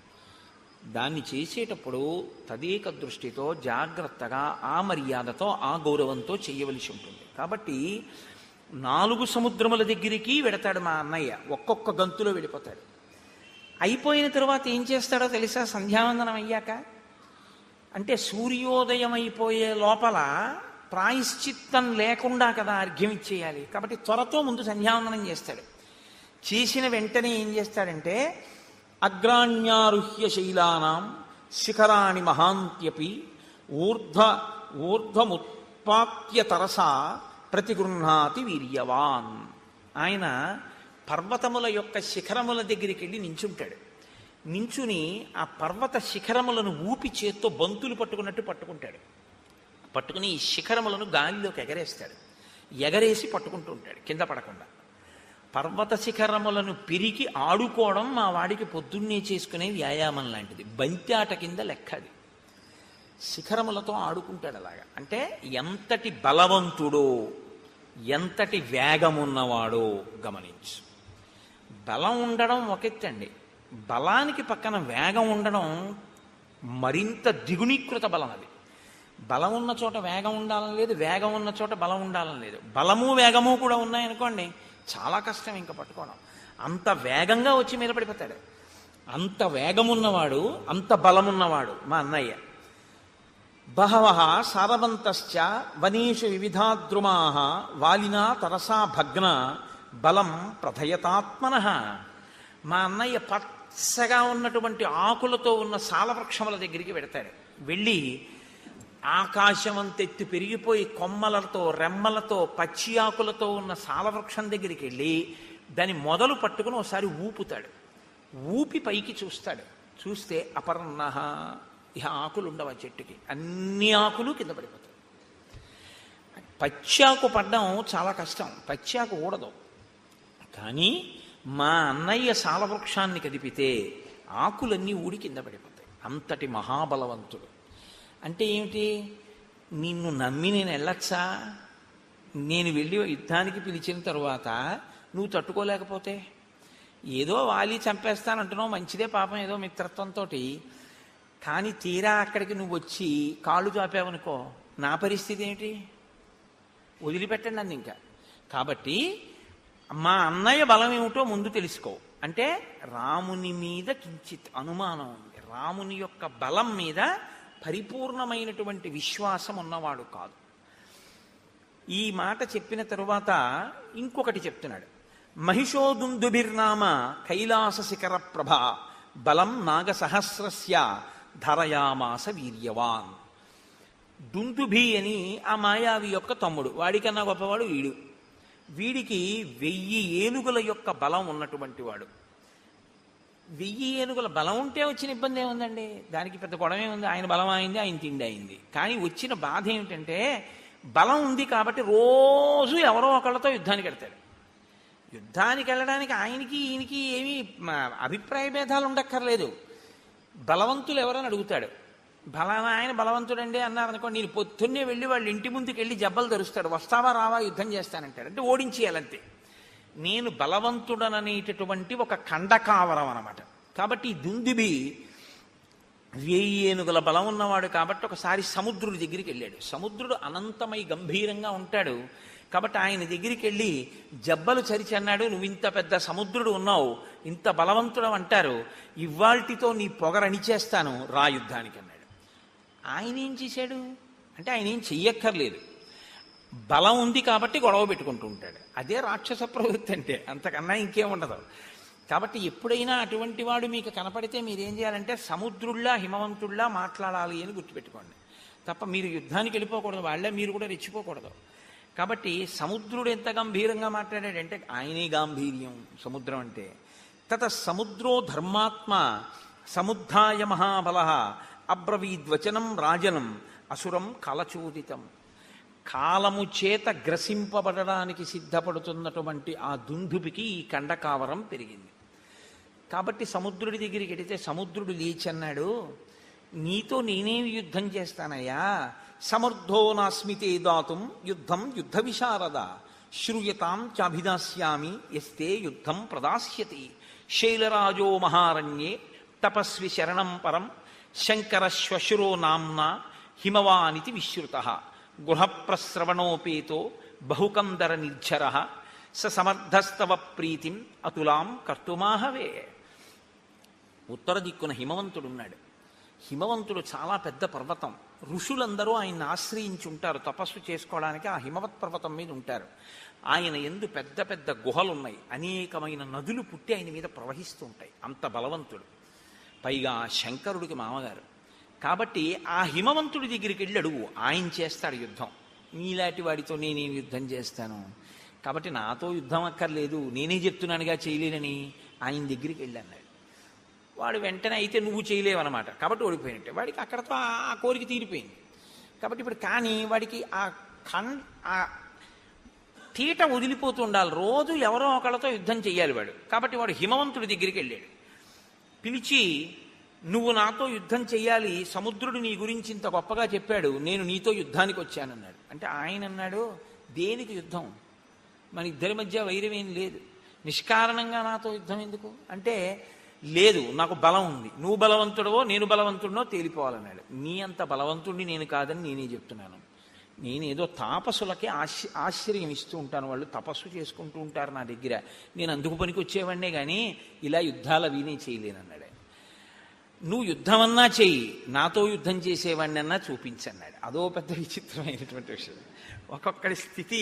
Speaker 1: దాన్ని చేసేటప్పుడు తదేక దృష్టితో జాగ్రత్తగా ఆ మర్యాదతో ఆ గౌరవంతో చేయవలసి ఉంటుంది. కాబట్టి 4 సముద్రముల దగ్గరికి వెడతాడు మా అన్నయ్య. ఒక్కొక్క గంతులో వెళ్ళిపోతాడు. అయిపోయిన తరువాత ఏం చేస్తాడో తెలుసా? సంధ్యావందనం అయ్యాక అంటే సూర్యోదయం అయిపోయే లోపల ప్రాయశ్చిత్తం లేకుండా కదా అర్ఘ్యం ఇచ్చేయాలి. కాబట్టి త్వరతో ముందు సంధ్యావందనం చేస్తాడు. చేసిన వెంటనే ఏం చేస్తాడంటే అగ్రాణ్యారుహ్య శైలానాం శిఖరాణి మహాంత్యపి ఊర్ధ్వముత్పాత్య తరసా ప్రతిగృహ్ణాతి వీర్యవాన్. ఆయన పర్వతముల యొక్క శిఖరముల దగ్గరికి వెళ్ళి నించుంటాడు. నించుని ఆ పర్వత శిఖరములను ఊపి చేత్తో బంతులు పట్టుకున్నట్టు పట్టుకుంటాడు. పట్టుకుని ఈ శిఖరములను గాలిలోకి ఎగరేస్తాడు. ఎగరేసి పట్టుకుంటూ ఉంటాడు కింద పడకుండా. పర్వత శిఖరములను పిరికి ఆడుకోవడం మా వాడికి పొద్దున్నే చేసుకునే వ్యాయామం లాంటిది. బంతి ఆట కింద లెక్క అది. శిఖరములతో ఆడుకుంటాడు అలాగా. అంటే ఎంతటి బలవంతుడో, ఎంతటి వేగమున్నవాడో గమనించు. బలం ఉండడం ఒకెత్తండి, బలానికి పక్కన వేగం ఉండడం మరింత ద్విగుణీకృత బలం. అది బలం ఉన్న చోట వేగం ఉండాలని లేదు, వేగం ఉన్న చోట బలం ఉండాలని లేదు. బలము వేగము కూడా ఉన్నాయనుకోండి, చాలా కష్టం ఇంకా పట్టుకోవడం. అంత వేగంగా వచ్చి మీద పడిపోతాడు. అంత వేగమున్నవాడు, అంత బలమున్నవాడు మా అన్నయ్య. బహవః సారవంతశ్చ వనేషు వివిధాద్రుమాః వాలినా తరసా భగ్న బలం ప్రథయతాత్మనః. మా అన్నయ్య పచ్చగా ఉన్నటువంటి ఆకులతో ఉన్న సాలవృక్షముల దగ్గరికి వెడతాడు. వెళ్ళి ఆకాశం అంతెత్తి పెరిగిపోయి కొమ్మలతో రెమ్మలతో పచ్చి ఆకులతో ఉన్న సాలవృక్షం దగ్గరికి వెళ్ళి దాని మొదలు పట్టుకుని ఒకసారి ఊపుతాడు. ఊపి పైకి చూస్తాడు. చూస్తే అపర్ణః, ఇహ ఆకులు ఉండవు ఆ చెట్టుకి, అన్ని ఆకులు కింద పడిపోతాయి. పచ్చాకు పడ్డం చాలా కష్టం, పచ్చాకు ఊడదు. కానీ మా అన్నయ్య సాలవృక్షాన్ని కదిపితే ఆకులన్నీ ఊడి కింద పడిపోతాయి. అంతటి మహాబలవంతుడు. అంటే ఏమిటి? నిన్ను నమ్మి నేను వెళ్ళచ్చా? నేను వెళ్ళి యుద్ధానికి పిలిచిన తరువాత నువ్వు తట్టుకోలేకపోతే, ఏదో వాలి చంపేస్తానంటున్నావు, మంచిదే పాపం, ఏదో మిత్రత్వంతో. కానీ తీరా అక్కడికి నువ్వు వచ్చి కాళ్ళు చాపావనుకో, నా పరిస్థితి ఏమిటి? వదిలిపెట్టండి నన్ను ఇంకా. కాబట్టి మా అన్నయ్య బలం ఏమిటో ముందు తెలుసుకో. అంటే రాముని మీద కించిత్ అనుమానం ఉంది. రాముని యొక్క బలం మీద పరిపూర్ణమైనటువంటి విశ్వాసం ఉన్నవాడు కాదు. ఈ మాట చెప్పిన తరువాత ఇంకొకటి చెప్తున్నాడు. మహిషోదుందుభిర్నామ కైలాస శిఖర ప్రభ బలం నాగసహస్రస్య ధరయామాస వీర్యవాన్. దుందుభి అని ఆ మాయావి యొక్క తమ్ముడు, వాడికన్నా గొప్పవాడు వీడు. వీడికి 1000 ఏనుగుల యొక్క బలం ఉన్నటువంటి వాడు. 1000 ఏనుగుల బలం ఉంటే వచ్చిన ఇబ్బంది ఏముందండి? దానికి పెద్ద గొడవ ఏముంది? ఆయన బలం అయింది, ఆయన తిండి అయింది. కానీ వచ్చిన బాధ ఏమిటంటే బలం ఉంది కాబట్టి రోజు ఎవరో ఒకళ్ళతో యుద్ధానికి వెళ్తాడు. యుద్ధానికి వెళ్ళడానికి ఆయనకి ఈయనకి ఏమీ అభిప్రాయ భేదాలు ఉండక్కర్లేదు. బలవంతులు ఎవరని అడుగుతాడు. బలానా ఆయన బలవంతుడండి అన్నారనుకోండి, నేను పొద్దున్నే వెళ్ళి వాళ్ళ ఇంటి ముందుకు వెళ్ళి జబ్బలు ధరుస్తాడు. వస్తావా రావా యుద్ధం చేస్తానంటాడు. అంటే ఓడించేయాలంతే. నేను బలవంతుడననేటటువంటి ఒక ఖండకావరం అనమాట. కాబట్టి ఈ దుందుబి 1000 ఏనుగుల బలం ఉన్నవాడు కాబట్టి ఒకసారి సముద్రుడి దగ్గరికి వెళ్ళాడు. సముద్రుడు అనంతమై గంభీరంగా ఉంటాడు కాబట్టి ఆయన దగ్గరికి వెళ్ళి జబ్బలు చరిచి అన్నాడు, నువ్వు ఇంత పెద్ద సముద్రుడు ఉన్నావు, ఇంత బలవంతుడు అంటారు, ఇవాల్టితో నీ పొగరనిచేస్తాను, రా యుద్ధానికి అన్నాడు. ఆయన ఏం చేశాడు అంటే ఆయన ఏం చెయ్యక్కర్లేదు. బలం ఉంది కాబట్టి గొడవ పెట్టుకుంటూ ఉంటాడు. అదే రాక్షస ప్రవృత్తి అంటే, అంతకన్నా ఇంకేముండదు. కాబట్టి ఎప్పుడైనా అటువంటి వాడు మీకు కనపడితే మీరేం చేయాలంటే సముద్రుల్లా హిమవంతుల్లా మాట్లాడాలి అని గుర్తుపెట్టుకోండి. తప్ప మీరు యుద్ధానికి వెళ్ళిపోకూడదు, వాళ్ళే మీరు కూడా రెచ్చిపోకూడదు. కాబట్టి సముద్రుడు ఎంత గంభీరంగా మాట్లాడాడంటే ఆయనే గాంభీర్యం సముద్రం అంటే. తత సముద్రో ధర్మాత్మ సముద్ధాయ మహాబల అబ్రవీద్వచనం రాజనం అసురం కలచూదితం. కాలము చేత గ్రసింపబడడానికి సిద్ధపడుతున్నటువంటి ఆ దుందుబికి ఈ కండకావరం పెరిగింది. కాబట్టి సముద్రుడి దగ్గరికి వెడితే సముద్రుడు లేచన్నాడు, నీతో నేనేమి యుద్ధం చేస్తానయ్యా? సమర్థో నాస్మితే దాతుం యుద్ధం యుద్ధ విశారద శ్రూయతాం చాభిదాస్యామి యస్తే యుద్ధం ప్రదాస్యతి. శైలరాజో మహారణ్యే తపస్వి శరణం పరం శంకర శ్వశురో నామ్నా హిమవానితి విశ్రుత గృహప్రస్రవణోపేతో బహుకందర నిర్ఝర స సమర్థస్తవ ప్రీతిం అతులాం కర్తుమాహవే. ఉత్తర దిక్కున హిమవంతుడున్నాడు. హిమవంతుడు చాలా పెద్ద పర్వతం. ఋషులందరూ ఆయన్ని ఆశ్రయించి ఉంటారు, తపస్సు చేసుకోవడానికి ఆ హిమవత్ పర్వతం మీద ఉంటారు. ఆయన ఎందు పెద్ద పెద్ద గుహలు ఉన్నాయి, అనేకమైన నదులు పుట్టి ఆయన మీద ప్రవహిస్తూ ఉంటాయి. అంత బలవంతుడు, పైగా శంకరుడికి మామగారు. కాబట్టి ఆ హిమవంతుడి దగ్గరికి వెళ్ళి అడుగు, ఆయన చేస్తాడు యుద్ధం. నీలాంటి వాడితో నేనేం యుద్ధం చేస్తాను, కాబట్టి నాతో యుద్ధం అక్కర్లేదు, నేనే చెప్తున్నానుగా చేయలేనని ఆయన దగ్గరికి వెళ్ళి అన్నాడు. వాడు వెంటనే అయితే నువ్వు చేయలేవన్నమాట, కాబట్టి ఓడిపోయినట్టే. వాడికి అక్కడతో ఆ కోరిక తీరిపోయింది. కాబట్టి ఇప్పుడు కానీ వాడికి ఆ తీట వదిలిపోతూ ఉండాలి, రోజు ఎవరో ఒకళ్ళతో యుద్ధం చెయ్యాలి వాడు. కాబట్టి వాడు హిమవంతుడి దగ్గరికి వెళ్ళాడు. పిలిచి, నువ్వు నాతో యుద్ధం చెయ్యాలి, సముద్రుడు నీ గురించి ఇంత గొప్పగా చెప్పాడు, నేను నీతో యుద్ధానికి వచ్చానన్నాడు. అంటే ఆయన అన్నాడు, దేనికి యుద్ధం, మన ఇద్దరి మధ్య వైరం ఏం లేదు, నిష్కారణంగా నాతో యుద్ధం ఎందుకు అంటే, లేదు నాకు బలం ఉంది, నువ్వు బలవంతుడవో నేను బలవంతుడినో తేలిపోవాలన్నాడు. నీ అంత బలవంతుడిని నేను కాదని నేనే చెప్తున్నాను. నేనేదో తాపసులకి ఆశ్చర్యం ఇస్తూ ఉంటాను, వాళ్ళు తపస్సు చేసుకుంటూ ఉంటారు నా దగ్గర, నేను అందుకు పనికి వచ్చేవాడినే కానీ ఇలా యుద్ధాలు అవినే చేయలేనన్నాడు. నువ్వు యుద్ధమన్నా చెయ్యి, నాతో యుద్ధం చేసేవాడిని అన్నా చూపించన్నాడు. అదో పెద్ద విచిత్రమైనటువంటి విషయం. ఒక్కొక్కడి స్థితి,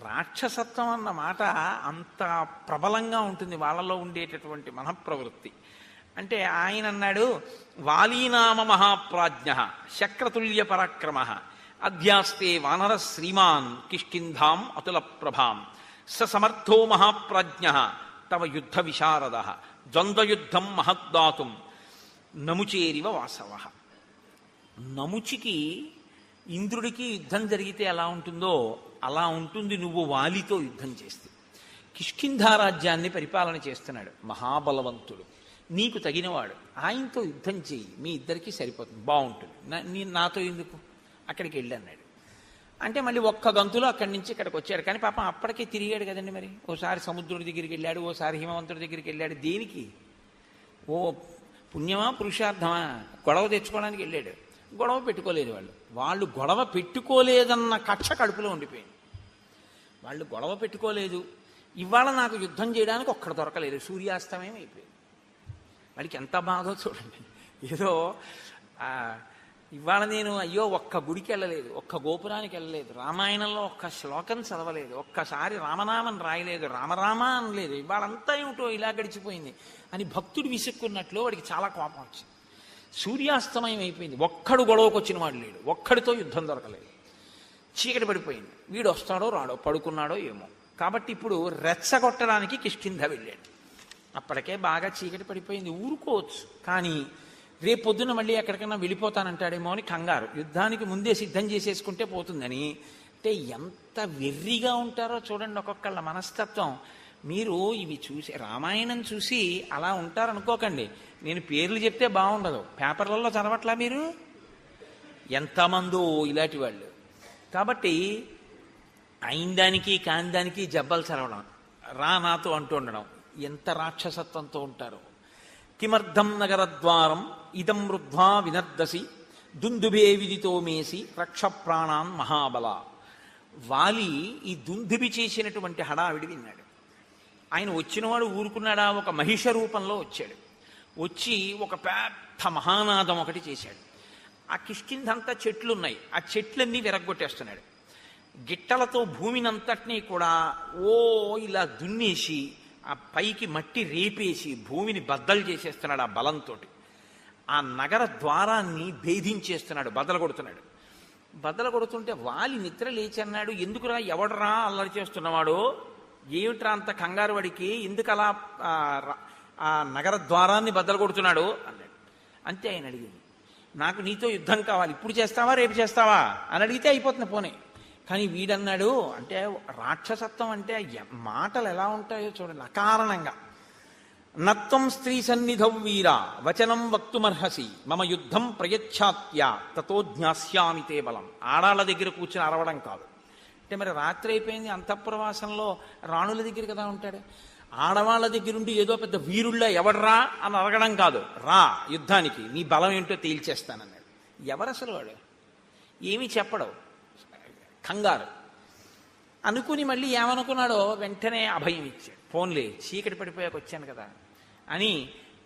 Speaker 1: రాక్షసత్వం అన్న మాట అంత ప్రబలంగా ఉంటుంది వాళ్ళలో ఉండేటటువంటి మనఃప్రవృత్తి. అంటే ఆయన అన్నాడు, వాలీనామ మహాప్రాజ్ఞ శక్రతుల్య పరాక్రమ అధ్యాస్తే వానర శ్రీమాన్ కిష్కింధాం అతుల ప్రభాం స సమర్థో మహాప్రాజ్ఞ తవ యుద్ధ విశారద ద్వంద్వయుద్ధం మహద్దాతుం నముచేరివ వాసవ. నముచికి ఇంద్రుడికి యుద్ధం జరిగితే ఎలా ఉంటుందో అలా ఉంటుంది నువ్వు వాలితో యుద్ధం చేస్తే. కిష్కింధారాజ్యాన్ని పరిపాలన చేస్తున్నాడు, మహాబలవంతుడు, నీకు తగినవాడు, ఆయనతో యుద్ధం చెయ్యి, మీ ఇద్దరికీ సరిపోతుంది, బాగుంటుంది, నాతో ఎందుకు, అక్కడికి వెళ్ళి అన్నాడు. అంటే మళ్ళీ ఒక్క గంతులో అక్కడి నుంచి ఇక్కడికి వచ్చాడు. కానీ పాపం అప్పటికే తిరిగాడు కదండి, మరి ఓసారి సముద్రుడి దగ్గరికి వెళ్ళాడు, ఓసారి హిమవంతుడి దగ్గరికి వెళ్ళాడు. దేనికి, ఓ పుణ్యమా పురుషార్థమా, గొడవ తెచ్చుకోవడానికి వెళ్ళాడు. గొడవ పెట్టుకోలేదు వాళ్ళు గొడవ పెట్టుకోలేదన్న కక్ష కడుపులో ఉండిపోయింది. వాళ్ళు గొడవ పెట్టుకోలేదు, ఇవాళ నాకు యుద్ధం చేయడానికి ఒక్కడ దొరకలేదు, సూర్యాస్తమయం అయిపోయింది. వాడికి ఎంత బాధో చూడండి. ఏదో ఇవాళ నేను అయ్యో ఒక్క గుడికి వెళ్ళలేదు, ఒక్క గోపురానికి వెళ్ళలేదు, రామాయణంలో ఒక్క శ్లోకం చదవలేదు, ఒక్కసారి రామనామం రాయలేదు, రామరామ అనలేదు, ఇవాళంతా ఏమిటో ఇలా గడిచిపోయింది అని భక్తుడు విసుక్కున్నట్లు వాడికి చాలా కోపం వచ్చింది. సూర్యాస్తమయం అయిపోయింది, ఒక్కడు గొడవకు వచ్చిన వాడు లేడు, ఒక్కడితో యుద్ధం దొరకలేదు, చీకటి పడిపోయింది. వీడు వస్తాడో రాడో, పడుకున్నాడో ఏమో. కాబట్టి ఇప్పుడు రెచ్చగొట్టడానికి కిష్కింధ వెళ్ళాడు. అప్పటికే బాగా చీకటి పడిపోయింది, ఊరుకోవచ్చు, కానీ రేపొద్దున మళ్ళీ ఎక్కడికైనా వెళ్ళిపోతానంటాడేమో అని కంగారు, యుద్ధానికి ముందే సిద్ధం చేసేసుకుంటే పోతుందని. అంటే ఎంత వెర్రిగా ఉంటారో చూడండి ఒక్కొక్కళ్ళ మనస్తత్వం. మీరు ఇవి చూసి, రామాయణం చూసి అలా ఉంటారనుకోకండి. నేను పేర్లు చెప్తే బాగుండదు, పేపర్లలో చదవట్లా మీరు, ఎంతమందో ఇలాంటి వాళ్ళు. కాబట్టి అయిన దానికి కాని దానికి జబ్బలు చదవడం, రా నాతో అంటూ ఉండడం, ఎంత రాక్షసత్వంతో ఉంటారో. కిమర్థం నగరద్వారం ఇదం రుద్ధ్వా వినర్దసి దుందుభే విదితో మేసి రక్ష ప్రాణాన్ మహాబల. వాలి ఈ దుందుబి చేసినటువంటి హడావిడి విన్నాడు. ఆయన వచ్చినవాడు ఊరుకున్నాడా, ఒక మహిష రూపంలో వచ్చాడు. వచ్చి ఒక పెద్ద మహానాదం ఒకటి చేశాడు. ఆ కిష్కింధంతా చెట్లున్నాయి, ఆ చెట్లన్నీ విరగ్గొట్టేస్తున్నాడు. గిట్టలతో భూమినంతటినీ కూడా ఇలా దున్నేసి ఆ పైకి మట్టి రేపేసి భూమిని బద్దలు చేసేస్తున్నాడు ఆ బలంతో. ఆ నగర ద్వారాన్ని భేదించేస్తున్నాడు, బద్దలు కొడుతున్నాడు. బద్దలు కొడుతుంటే వాలి నిద్ర లేచి అన్నాడు, ఎందుకురా, ఎవడరా అల్లరి చేస్తున్నవాడు, ఏమిట్రా అంత కంగారు వాడికి, ఎందుకు అలా ఆ నగర ద్వారాన్ని బద్దలు కొడుతున్నాడు అన్నాడు. అంతే ఆయన అడిగింది, నాకు నీతో యుద్ధం కావాలి, ఇప్పుడు చేస్తావా రేపు చేస్తావా అని అడిగితే అయిపోతుంది పోనీ. కానీ వీడన్నాడు, అంటే రాక్షసత్వం అంటే మాటలు ఎలా ఉంటాయో చూడండి, అకారణంగా. నత్వం స్త్రీ సన్నిధౌ వీరా వచనం వక్తుమర్హసి మమ యుద్ధం ప్రయచ్ఛాత్య తతో జ్ఞాస్యామి తే బలం. ఆడాళ్ళ దగ్గర కూర్చొని అరవడం కాదు. అంటే మరి రాత్రి అయిపోయింది, అంతఃపురవాసంలో రాణుల దగ్గర కదా ఉంటాడు, ఆడవాళ్ళ దగ్గరుండి ఏదో పెద్ద వీరుళ్ళ ఎవడరా అని అడగడం కాదు, రా యుద్ధానికి, నీ బలం ఏంటో తేల్చేస్తానన్నాడు. ఎవరు అసలు వాడు, ఏమీ చెప్పడం, కంగారు. అనుకుని మళ్ళీ ఏమనుకున్నాడో వెంటనే అభయం ఇచ్చాడు, ఫోన్లే చీకటి పడిపోయాక వచ్చాను కదా అని.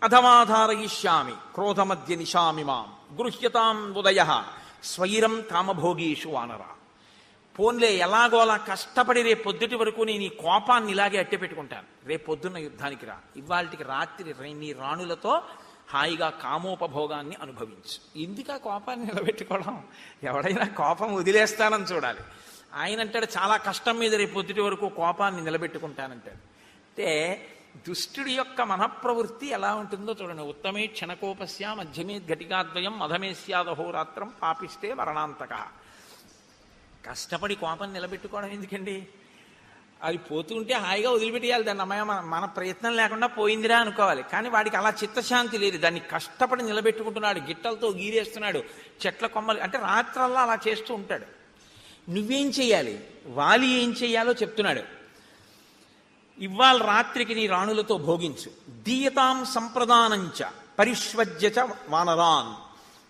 Speaker 1: అధమాధారయిష్యామి క్రోధమధ్య నిశామి మాం గృహ్యతాం ఉదయ స్వైరం కామభోగీషు వానరా. పోన్లే ఎలాగోలా కష్టపడి రేపు పొద్దుటి వరకు నేను ఈ కోపాన్ని ఇలాగే అట్టి పెట్టుకుంటాను, రేపు పొద్దున్న యుద్ధానికి రా, ఇవాళకి రాత్రి నీ రాణులతో హాయిగా కామోపభోగాన్ని అనుభవించు. ఎందుకు ఆ కోపాన్ని నిలబెట్టుకోవడం? ఎవడైనా కోపం వదిలేస్తానని చూడాలి. ఆయన అంటాడు చాలా కష్టం మీద రేపు పొద్దుటి వరకు కోపాన్ని నిలబెట్టుకుంటానంటాడు. అంటే దుష్టుడి యొక్క మనఃప్రవృత్తి ఎలా ఉంటుందో చూడండి. ఉత్తమే క్షణకోపస్య మధ్యమే ఘటికాద్వయం మధమే స్యాదహోరాత్రం పాపిస్తే మరణాంతక. కష్టపడి కోపం నిలబెట్టుకోవడం ఎందుకండి? అది పోతుంటే హాయిగా వదిలిపెట్టేయాలి దాన్ని. అమ్మాయి మన ప్రయత్నం లేకుండా పోయిందిరా అనుకోవాలి. కానీ వాడికి అలా చిత్తశాంతి లేదు, దాన్ని కష్టపడి నిలబెట్టుకుంటున్నాడు, గిట్టలతో గీరేస్తున్నాడు, చెట్ల కొమ్మలు అంటే రాత్రల్లా అలా చేస్తూ ఉంటాడు. నువ్వేం చెయ్యాలి? వాలి ఏం చెయ్యాలో చెప్తున్నాడు. ఇవాళ రాత్రికి నీ రాణులతో భోగించు. దీయతాం సంప్రదానంచ పరిష్వజ్యచ వానరాన్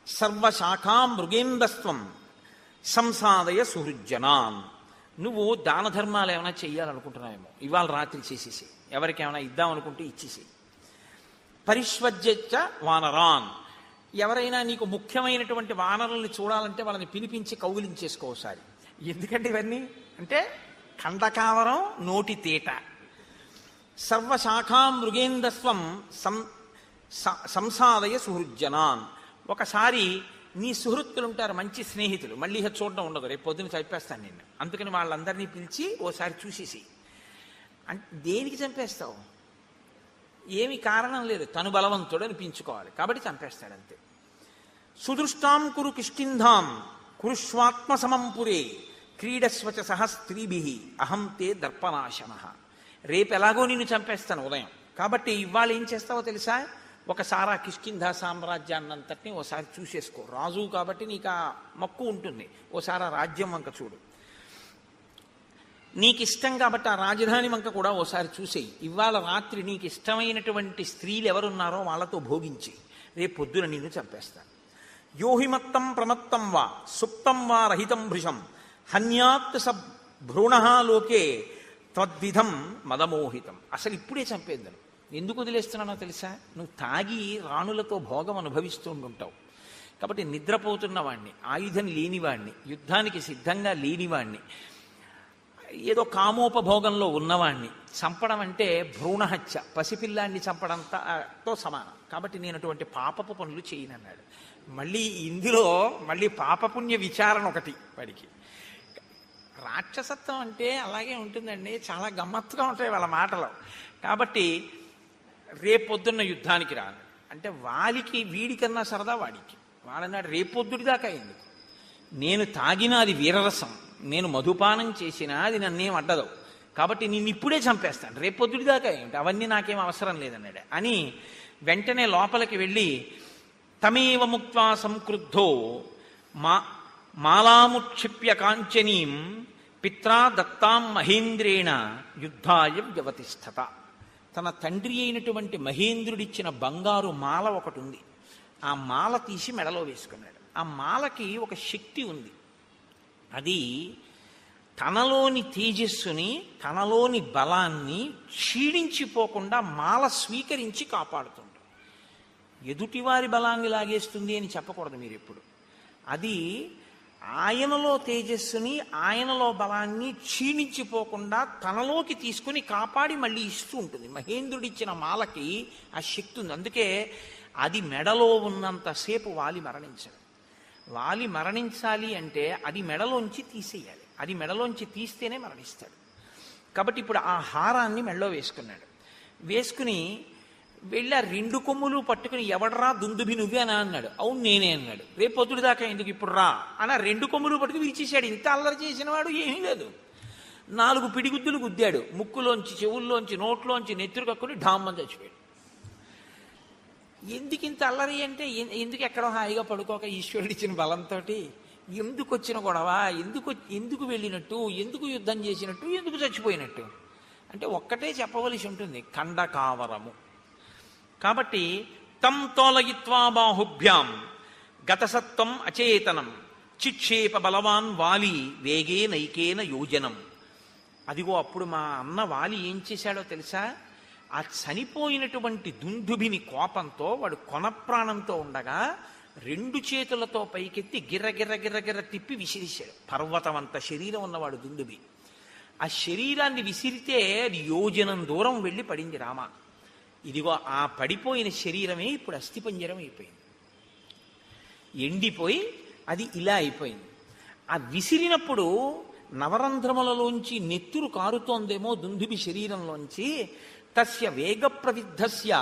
Speaker 1: సర్వశాఖాం మృగేందస్త్వం సంసాదయ సుహృజ్జనాన్. నువ్వు దాన ధర్మాలు ఏమైనా చెయ్యాలనుకుంటున్నావేమో, ఇవాళ రాత్రి చేసేసి, ఎవరికేమైనా ఇద్దామనుకుంటే ఇచ్చేసి. పరిష్వజ్యచ వానరాన్, ఎవరైనా నీకు ముఖ్యమైనటువంటి వానరుల్ని చూడాలంటే వాళ్ళని పిలిపించి కౌగిలించేసుకోసారి. ఎందుకంటే ఇవన్నీ అంటే ఖండకావరం నోటి తేట. సర్వశాఖాం మృగేందస్వం సంసాదయ సుహృజ్జనాన్. ఒకసారి నీ సుహృత్తులు ఉంటారు, మంచి స్నేహితులు, మళ్ళీ చూడడం ఉండదు, రేపు పొద్దున చంపేస్తాను నిన్ను, అందుకని వాళ్ళందరినీ పిలిచి ఓసారి చూసేసి. అంటే దేనికి చంపేస్తావు? ఏమి కారణం లేదు, తను బలవంతుడు అనిపించుకోవాలి కాబట్టి చంపేస్తాడు అంతే. సుదృష్టాం కురు కిష్కింధాం కురుష్వాత్మ సమంపురే క్రీడస్వచ సహ స్త్రీభి అహం తే దర్పనాశన. రేపు ఎలాగో నిన్ను చంపేస్తాను ఉదయం, కాబట్టి ఇవాళ ఏం చేస్తావో తెలుసా? ఒకసారి ఆ కిష్కింధ సామ్రాజ్యాన్నంతటినీ ఓసారి చూసేసుకో. రాజు కాబట్టి నీకు ఆ మక్కువ ఉంటుంది, ఓసారి ఆ రాజ్యం వంక చూడు. నీకు ఇష్టం కాబట్టి ఆ రాజధాని వంక కూడా ఓసారి చూసేయి. ఇవాళ రాత్రి నీకు ఇష్టమైనటువంటి స్త్రీలు ఎవరున్నారో వాళ్ళతో భోగించి రేపు పొద్దున నిన్ను చంపేస్తాను. యోహిమత్తం ప్రమత్తం వా సుప్తం వా రహితం భృశం హన్యాత్ స భ్రూణ లోకే త్వద్విధం మదమోహితం. అసలు ఇప్పుడే చంపేద్దాను. ఎందుకు వదిలేస్తున్నానో తెలుసా? నువ్వు తాగి రాణులతో భోగం అనుభవిస్తూ ఉంటావు కాబట్టి నిద్రపోతున్న వాణ్ణి, ఆయుధం లేనివాణ్ణి, యుద్ధానికి సిద్ధంగా లేనివాణ్ణి, ఏదో కామోపభోగంలో ఉన్నవాణ్ణి చంపడం అంటే భ్రూణహత్య, పసిపిల్లాన్ని చంపడంతో సమానం. కాబట్టి నేను అటువంటి పాపపు పనులు చేయనన్నాడు. మళ్ళీ ఇందులో మళ్ళీ పాపపుణ్య విచారణ ఒకటి వాడికి. రాక్షసత్వం అంటే అలాగే ఉంటుందండి, చాలా గమ్మత్తుగా ఉంటాయి వాళ్ళ మాటలు. కాబట్టి రేపొద్దున్న యుద్ధానికి రాను అంటే వాలికి వీడికన్నా సరదా వాడికి. వాడన్నాడు రేపొద్దుడి దాకా ఎందుకు, నేను తాగినా అది వీరరసం, నేను మధుపానం చేసినా అది నన్నేం అడ్డదు, కాబట్టి నేను ఇప్పుడే చంపేస్తాను, రేపొద్దుడి దాకా ఏంటి, అవన్నీ నాకేం అవసరం లేదన్నాడు. అని వెంటనే లోపలికి వెళ్ళి తమేవ ముక్త్వా సంక్రుద్ధో మాలాముక్షిప్య కాంచనీం పిత్రా దత్తాం మహేంద్రేణ యుద్ధాయ వ్యవతిష్ఠత. తన తండ్రి అయినటువంటి మహేంద్రుడిచ్చిన బంగారు మాల ఒకటి ఉంది, ఆ మాల తీసి మెడలో వేసుకున్నాడు. ఆ మాలకి ఒక శక్తి ఉంది, అది తనలోని తేజస్సుని, తనలోని బలాన్ని క్షీణించిపోకుండా మాల స్వీకరించి కాపాడుతుంది. ఎదుటివారి బలాన్ని లాగేస్తుంది అని చెప్పకూడదు మీరు ఎప్పుడు. అది ఆయనలో తేజస్సుని, ఆయనలో బలాన్ని క్షీణించిపోకుండా తనలోకి తీసుకుని కాపాడి మళ్ళీ ఇస్తూ ఉంటుంది. మహేంద్రుడిచ్చిన మాలకి ఆ శక్తి ఉంది. అందుకే అది మెడలో ఉన్నంతసేపు వాలి మరణించడు. వాలి మరణించాలి అంటే అది మెడలోంచి తీసేయాలి, అది మెడలోంచి తీస్తేనే మరణిస్తాడు. కాబట్టి ఇప్పుడు ఆ హారాన్ని మెడలో వేసుకున్నాడు. వేసుకుని వెళ్ళి ఆ 2 కొమ్ములు పట్టుకుని ఎవడరా దుందుభి నువ్వే అని అన్నాడు. అవును నేనే అన్నాడు. రేపు పొద్దుడు దాకా ఎందుకు ఇప్పుడు రా అని 2 కొమ్ములు పట్టుకుని విరిచేశాడు. ఇంత అల్లరి చేసిన వాడు ఏమీ లేదు. 4 పిడిగుద్దులు గుద్దాడు, ముక్కులోంచి, చెవుల్లోంచి, నోట్లోంచి నెత్తురు కక్కుని ఢామ్మని చచ్చిపోయాడు. ఎందుకు ఇంత అల్లరి అంటే, ఎందుకు ఎక్కడో హాయిగా పడుకోక ఈశ్వరుడిచ్చిన బలంతో ఎందుకు వచ్చిన గొడవ, ఎందుకు వెళ్ళినట్టు, ఎందుకు యుద్ధం చేసినట్టు, ఎందుకు చచ్చిపోయినట్టు అంటే ఒక్కటే చెప్పవలసి ఉంటుంది, ఖండకావరము. కాబట్టి తం తోలయిత్వా బాహుభ్యాం గతసత్వం అచేతనం చిక్షేప బలవాన్ వాలి వేగే నైకేన యోజనం. అదిగో అప్పుడు మా అన్న వాలి ఏం చేశాడో తెలుసా? ఆ చనిపోయినటువంటి దుందుభిని కోపంతో వాడు కొన ప్రాణంతో ఉండగా రెండు చేతులతో పైకెత్తి గిర్ర గిర్ర గిర్ర గిర్ర తిప్పి విసిరిశాడు. పర్వతం అంత శరీరం ఉన్నవాడు దుందుబి. ఆ శరీరాన్ని విసిరితే అది యోజనం దూరం వెళ్ళి పడింది రామ. ఇదిగో ఆ పడిపోయిన శరీరమే ఇప్పుడు అస్థిపంజరం అయిపోయింది, ఎండిపోయి అది ఇలా అయిపోయింది. ఆ విసిరినప్పుడు నవరంధ్రములలోంచి నెత్తురు కారుతోందేమో దుందుబి శరీరంలోంచి. తస్య వేగ ప్రవిద్ధస్య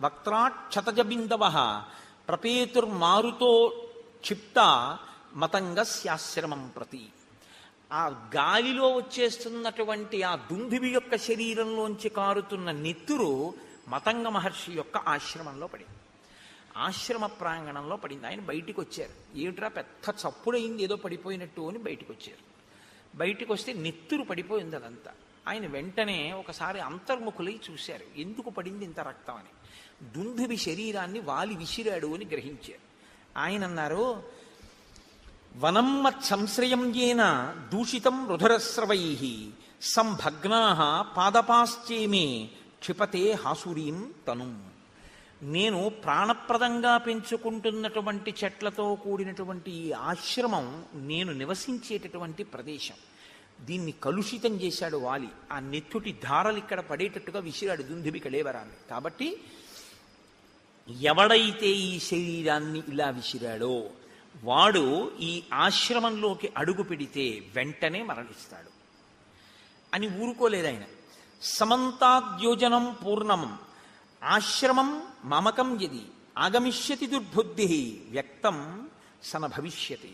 Speaker 1: వక్త్రాక్షతజబిందవ ప్రపేతుర్మారుతో క్షిప్త మతంగస్యాశ్రమం ప్రతి. ఆ గాలిలో వచ్చేస్తున్నటువంటి ఆ దుందుబి యొక్క శరీరంలోంచి కారుతున్న నెత్తురు మతంగ మహర్షి యొక్క ఆశ్రమంలో పడింది. ఆశ్రమ ప్రాంగణంలో పడింది. ఆయన బయటికి వచ్చారు. ఏమిట్రా పెద్ద చప్పుడైంది ఏదో పడిపోయినట్టు అని బయటికి వచ్చారు. బయటికి వస్తే నెత్తురు పడిపోయింది అదంతా. ఆయన వెంటనే ఒకసారి అంతర్ముఖులై చూశారు, ఎందుకు పడింది ఇంత రక్తం అని. దుందుబి శరీరాన్ని వాలి విసిరాడు అని గ్రహించారు. ఆయన అన్నారు, వనం మత్సంశ్రయం ఏన దూషితం రుధరస్రవై సంభగ్నా పాదపాశ్చేమే క్షిపతే హాసురీం తను. నేను ప్రాణప్రదంగా పెంచుకుంటున్నటువంటి చెట్లతో కూడినటువంటి ఈ ఆశ్రమం నేను నివసించేటటువంటి ప్రదేశం. దీన్ని కలుషితం చేశాడు వాలి. ఆ నెత్తుటి ధారలు ఇక్కడ పడేటట్టుగా విసిరాడు దుందుబి కళేవరాన్ని. కాబట్టి ఎవడైతే ఈ శరీరాన్ని ఇలా విసిరాడో వాడు ఈ ఆశ్రమంలోకి అడుగు పెడితే వెంటనే మరణిస్తాడు అని ఊరుకోలేదు ఆయన. సమంతాద్యోజనం పూర్ణం ఆశ్రమం మమకం యది ఆగమిష్యతి దుర్బుద్ధి వ్యక్తం సన భవిష్యతి.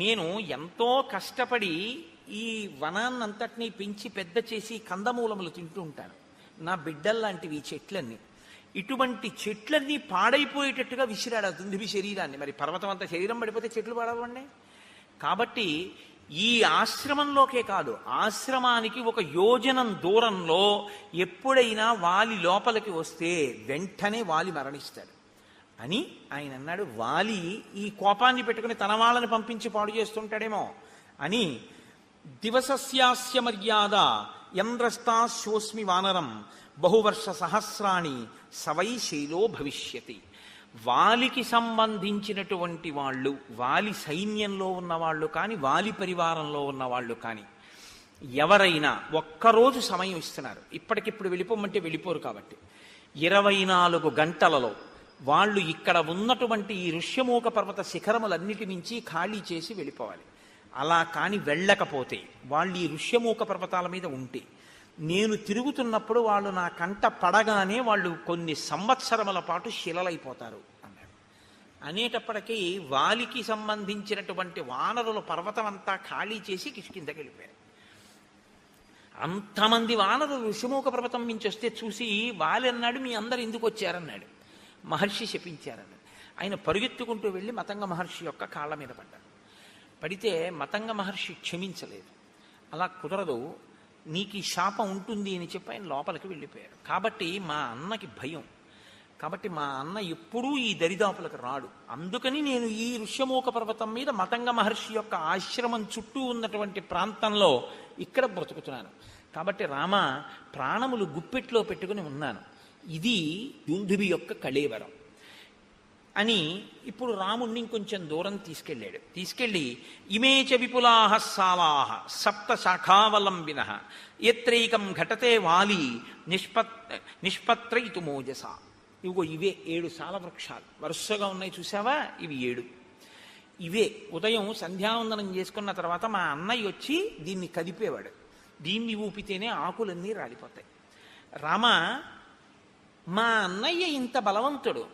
Speaker 1: నేను ఎంతో కష్టపడి ఈ వనాన్నంతటినీ పెంచి పెద్ద చేసి కందమూలములు తింటూ ఉంటాను. నా బిడ్డల్లాంటివి ఈ చెట్లన్నీ. ఇటువంటి చెట్లన్నీ పాడైపోయేటట్టుగా విసిరాడు దుందుబి శరీరాన్ని. మరి పర్వతం అంతా శరీరం పడిపోతే చెట్లు పాడవండి. కాబట్టి ఈ ఆశ్రమంలోకే కాదు, ఆశ్రమానికి ఒక యోజనం దూరంలో ఎప్పుడైనా వాలి లోపలికి వస్తే వెంటనే వాలి మరణిస్తాడు అని ఆయన అన్నాడు. వాలి ఈ కోపాన్ని పెట్టుకుని తన వాళ్ళని పంపించి పాడు చేస్తుంటాడేమో అని. దివసస్యాస్య మర్యాద యంద్రస్తాశోస్మి వానరం బహువర్ష సహస్రాణి సవై శైలో భవిష్యతి. వాలికి సంబంధించినటువంటి వాళ్ళు, వాలి సైన్యంలో ఉన్నవాళ్ళు కానీ వాలి పరివారంలో ఉన్నవాళ్ళు కానీ ఎవరైనా ఒక్కరోజు సమయం ఇస్తున్నారు. ఇప్పటికిప్పుడు వెళ్ళిపోమంటే వెళ్ళిపోరు. కాబట్టి 24 గంటలలో వాళ్ళు ఇక్కడ ఉన్నటువంటి ఈ ఋష్యమూక పర్వత శిఖరములన్నిటి నుంచి ఖాళీ చేసి వెళ్ళిపోవాలి. అలా కాని వెళ్ళకపోతే, వాళ్ళు ఈ ఋష్యమూక పర్వతాల మీద ఉంటే, నేను తిరుగుతున్నప్పుడు వాళ్ళు నా కంట పడగానే వాళ్ళు కొన్ని సంవత్సరముల పాటు శిలలైపోతారు అన్నాడు. అనేటప్పటికీ వాలికి సంబంధించినటువంటి వానరుల పర్వతం అంతా ఖాళీ చేసి కిష్కిందకి వెళ్ళిపోయారు. అంతమంది వానరులు ఋషిమూక పర్వతం నుంచి వస్తే చూసి వాలి అన్నాడు, మీ అందరు ఎందుకు వచ్చారన్నాడు. మహర్షి శపించారన్నాడు. ఆయన పరుగెత్తుకుంటూ వెళ్ళి మతంగ మహర్షి యొక్క కాళ్ళ మీద పడ్డాడు. పడితే మతంగ మహర్షి క్షమించలేదు. అలా కుదరదు, నీకు ఈ శాపం ఉంటుంది అని చెప్పి ఆయన లోపలికి వెళ్ళిపోయారు. కాబట్టి మా అన్నకి భయం. కాబట్టి మా అన్న ఎప్పుడూ ఈ దరిదాపులకు రాడు. అందుకని నేను ఈ ఋష్యమూక పర్వతం మీద మతంగ మహర్షి యొక్క ఆశ్రమం చుట్టూ ఉన్నటువంటి ప్రాంతంలో ఇక్కడ బ్రతుకుతున్నాను. కాబట్టి రామ, ప్రాణములు గుప్పెట్లో పెట్టుకుని ఉన్నాను. ఇది దుందుబి యొక్క కళేవరం అని ఇప్పుడు రాముణ్ణి ఇంకొంచెం దూరం తీసుకెళ్ళాడు. తీసుకెళ్ళి ఇమేచ విపులాహ సాలాహ సప్త శాఖావలంబిన ఎత్రైకం ఘటతే వాలి నిష్పత్రయితు మోజస. ఇవిగో ఇవే 7 సాల వృక్షాలు వరుసగా ఉన్నాయి, చూసావా? ఇవి 7. ఇవే ఉదయం సంధ్యావందనం చేసుకున్న తర్వాత మా అన్నయ్య వచ్చి దీన్ని కదిపేవాడు. దీన్ని ఊపితేనే ఆకులన్నీ రాలిపోతాయి. రామ, మా అన్నయ్య ఇంత బలవంతుడు,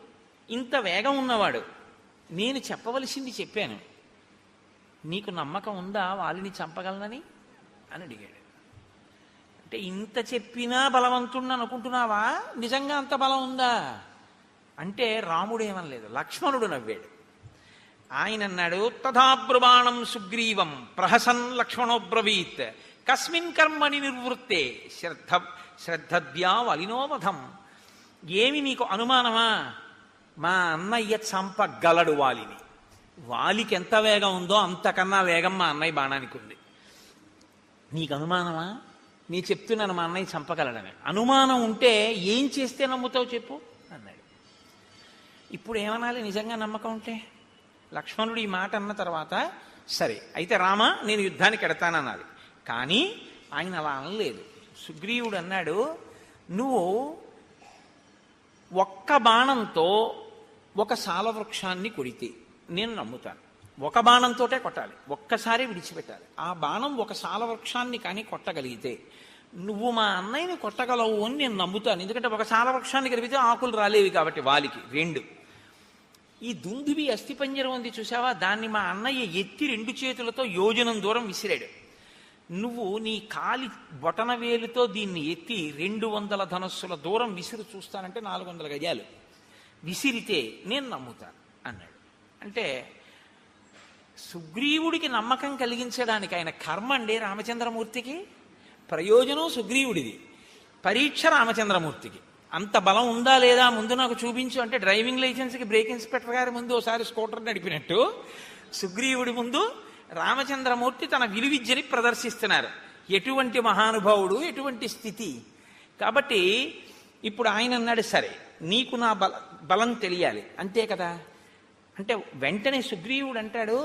Speaker 1: ఇంత వేగం ఉన్నవాడు, నేను చెప్పవలసింది చెప్పాను. నీకు నమ్మకం ఉందా వాలిని చంపగలనని అని అడిగాడు. అంటే ఇంత చెప్పినా బలవంతుణ్ణి అనుకుంటున్నావా? నిజంగా అంత బలం ఉందా అంటే రాముడు ఏమనలేదు, లక్ష్మణుడు నవ్వాడు. ఆయన అన్నాడు, తథాబ్రువాణం సుగ్రీవం ప్రహసన్ లక్ష్మణోబ్రవీత్ కస్మిన్ కర్మణి నిర్వృత్తే శ్రద్ధద్యా వలినోవధం. ఏమి నీకు అనుమానమా? మా అన్నయ్య చంపగలడు వాలిని. వాలికి ఎంత వేగం ఉందో అంతకన్నా వేగం మా అన్నయ్య బాణానికి ఉంది. నీకు అనుమానమా? నీ చెప్తున్నాను మా అన్నయ్య చంపగలడని. అనుమానం ఉంటే ఏం చేస్తే నమ్ముతావు చెప్పు అన్నాడు. ఇప్పుడు ఏమనాలి నిజంగా నమ్మకం ఉంటే? లక్ష్మణుడు ఈ మాట అన్న తర్వాత సరే అయితే రామ నేను యుద్ధానికి ఎడతానన్నాడు. కానీ ఆయన అలా అనలేదు. సుగ్రీవుడు అన్నాడు, నువ్వు ఒక్క బాణంతో ఒక సాలవృక్షాన్ని కొడితే నేను నమ్ముతాను. ఒక బాణంతోటే కొట్టాలి, ఒక్కసారి విడిచిపెట్టాలి. ఆ బాణం ఒక సాలవృక్షాన్ని కానీ కొట్టగలిగితే నువ్వు మా అన్నయ్యని కొట్టగలవు అని నేను నమ్ముతాను. ఎందుకంటే ఒక సాలవృక్షాన్ని కలిపితే ఆకులు రాలేవి కాబట్టి వాలికి. 2 ఈ దుందుబి అస్థిపంజరం ఉంది చూసావా, దాన్ని మా అన్నయ్య ఎత్తి 2 చేతులతో యోజనం దూరం విసిరాడు. నువ్వు నీ కాలి బొటన వేలుతో దీన్ని ఎత్తి 200 ధనస్సుల దూరం విసిరి చూస్తానంటే 400 గజాలు విసిరితే నేను నమ్ముతాను అన్నాడు. అంటే సుగ్రీవుడికి నమ్మకం కలిగించడానికి ఆయన కర్మ అండి రామచంద్రమూర్తికి, ప్రయోజనం సుగ్రీవుడిది, పరీక్ష రామచంద్రమూర్తికి. అంత బలం ఉందా లేదా ముందు నాకు చూపించు అంటే డ్రైవింగ్ లైసెన్స్కి బ్రేక్ ఇన్స్పెక్టర్ గారి ముందు ఒకసారి స్కూటర్ నడిపినట్టు సుగ్రీవుడి ముందు రామచంద్రమూర్తి తన విలువిద్యని ప్రదర్శిస్తున్నారు. ఎటువంటి మహానుభావుడు, ఎటువంటి స్థితి. కాబట్టి ఇప్పుడు ఆయన అన్నాడు, సరే నీకు నా బలం తెలియాలి అంతే కదా. అంటే వెంటనే సుగ్రీవుడు అంటాడు,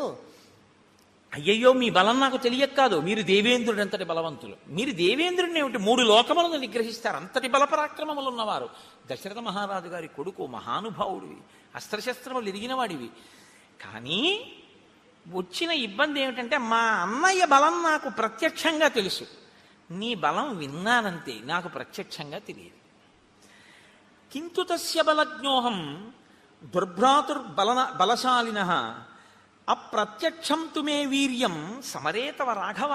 Speaker 1: అయ్యయ్యో మీ బలం నాకు తెలియక కాదు, మీరు దేవేంద్రుడు అంతటి బలవంతులు. మీరు దేవేంద్రుడిని ఏమిటి 3 లోకములను నిగ్రహిస్తారు, అంతటి బలపరాక్రమములు ఉన్నవారు. దశరథ మహారాజు గారి కొడుకు, మహానుభావుడివి, అస్త్రశస్త్రములు ఎరిగిన వాడివి. కానీ వచ్చిన ఇబ్బంది ఏమిటంటే మా అన్నయ్య బలం నాకు ప్రత్యక్షంగా తెలుసు, నీ బలం విన్నానంతే, నాకు ప్రత్యక్షంగా తెలియదు. కింతు తస్య బలజ్ఞోహం బలశాలిన అప్రత్యక్షం తుమే వీర్యం సమరేతవ రాఘవ.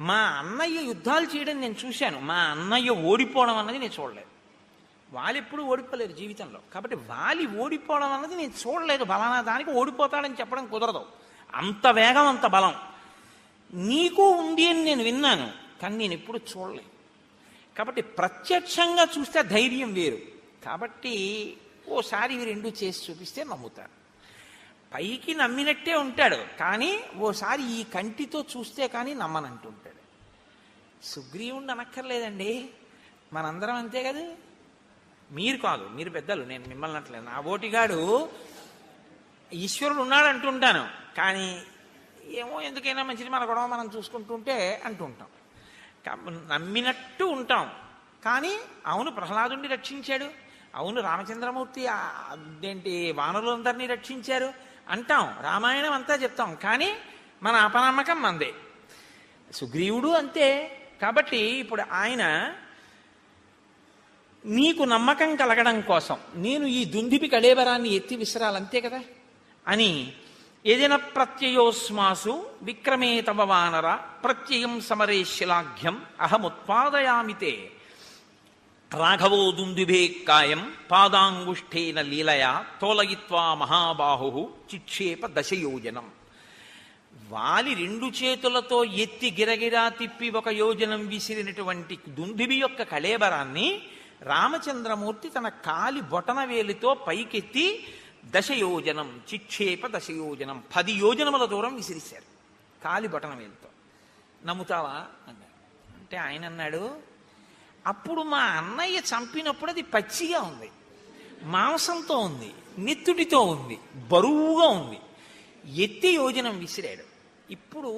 Speaker 1: మా అన్నయ్య యుద్ధాలు చేయడం నేను చూశాను, మా అన్నయ్య ఓడిపోవడం అన్నది నేను చూడలేదు. వాళ్ళెప్పుడు ఓడిపోలేరు జీవితంలో, కాబట్టి వాలి ఓడిపోవడం అన్నది నేను చూడలేదు. బలానా దానికి ఓడిపోతాడని చెప్పడం కుదరదు. అంత వేగం, అంత బలం నీకు ఉంది అని నేను విన్నాను, కానీ నేను ఎప్పుడు చూడలేదు. కాబట్టి ప్రత్యక్షంగా చూస్తే ధైర్యం వేరు. కాబట్టి ఓసారి ఇవి 2 చేసి చూపిస్తే నమ్ముతాడు. పైకి నమ్మినట్టే ఉంటాడు, కానీ ఓసారి ఈ కంటితో చూస్తే కానీ నమ్మనంటుంటాడు. సుగ్రీవుణ్ణి అనక్కర్లేదండి, మనందరం అంతే కదా. మీరు కాదు, మీరు పెద్దలు, నేను మిమ్మల్ని అంటలేదు. నా ఓటిగాడు ఈశ్వరుడు ఉన్నాడు అంటుంటాను, కానీ ఏమో ఎందుకైనా మంచిది మన గొడవ మనం చూసుకుంటుంటే అంటుంటాం. నమ్మినట్టు ఉంటాం, కానీ అవును ప్రహ్లాదుని రక్షించాడు, అవును రామచంద్రమూర్తి అదేంటి వానరులందరినీ రక్షించారు అంటాం, రామాయణం అంతా చెప్తాం, కానీ మన అపనమ్మకం మందే. సుగ్రీవుడు అంతే. కాబట్టి ఇప్పుడు ఆయన నీకు నమ్మకం కలగడం కోసం నేను ఈ దుందిపి కళేబరాన్ని ఎత్తి విసరాలంతే కదా అని, ఏదైనా ప్రత్యయోస్మాసు విక్రమే తవ వానర ప్రత్యయం సమరే శిలాఘ్యం అహముత్పాదయామితే రాఘవో దుందుభే కాయం పాదాంగుష్ఠేన లీలయా తోలయిత్వా మహాబాహు చిక్షేప దశయోజనం. వాలి 2 చేతులతో ఎత్తి గిరగిరా తిప్పి 1 యోజనం విసిరినటువంటి దుందుభి యొక్క కళేబరాన్ని రామచంద్రమూర్తి తన కాలి బొటన వేలితో పైకెత్తి దశయోజనం చిక్షేప దశయోజనం 10 యోజనముల దూరం విసిరిశారు కాలి బొటన వేలితో. నమ్ముతావా అన్నాడు. అంటే ఆయన అన్నాడు, అప్పుడు మా అన్నయ్య చంపినప్పుడు అది పచ్చిగా ఉంది, మాంసంతో ఉంది, నెత్తుటితో ఉంది, బరువుగా ఉంది, ఎత్తి యోజనం విసిరాడు. ఇప్పుడు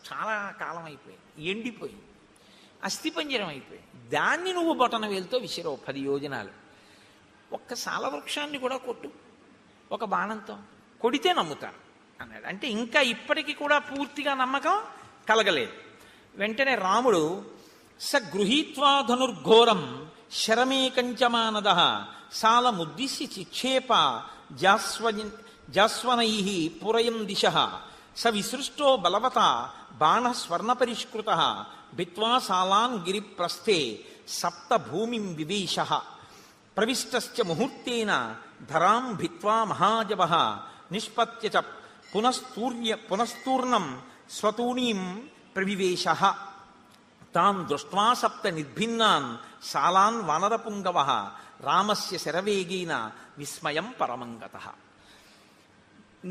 Speaker 1: చాలా కాలం అయిపోయింది, ఎండిపోయింది, అస్థిపంజరం అయిపోయింది. దాన్ని నువ్వు బొటన వేలుతో విసిరావు 10 యోజనాలు. ఒక్క సాలవృక్షాన్ని కూడా కొట్టు ఒక బాణంతో, కొడితే నమ్ముతాను అన్నాడు. అంటే ఇంకా ఇప్పటికీ కూడా పూర్తిగా నమ్మకం కలగలేదు. వెంటనే రాముడు స గృహీత్వా ధనుర్ఘోరం శరమేకంచమానద సాలముద్దిశ్య చిక్షేప జాస్వనై పురయం దిశ స విసృష్టో బలవత బాణస్వర్ణపరిష్కృత భిత్వా సాలాన్ గిరిప్రస్థే సప్త భూమిం వివేశ ప్రవిష్టశ్చ ముహూర్తేన ధరాం భిత్వా మహాజవ నిష్పత్య చ పునస్తూర్ణం స్వతూణీం ప్రవివేశ తాన్ దృష్ట్వా సప్త నిర్భిన్నాన్ సాలాన్ వానరపుంగవ రామస్య శరవేగేన విస్మయం పరమంగతః.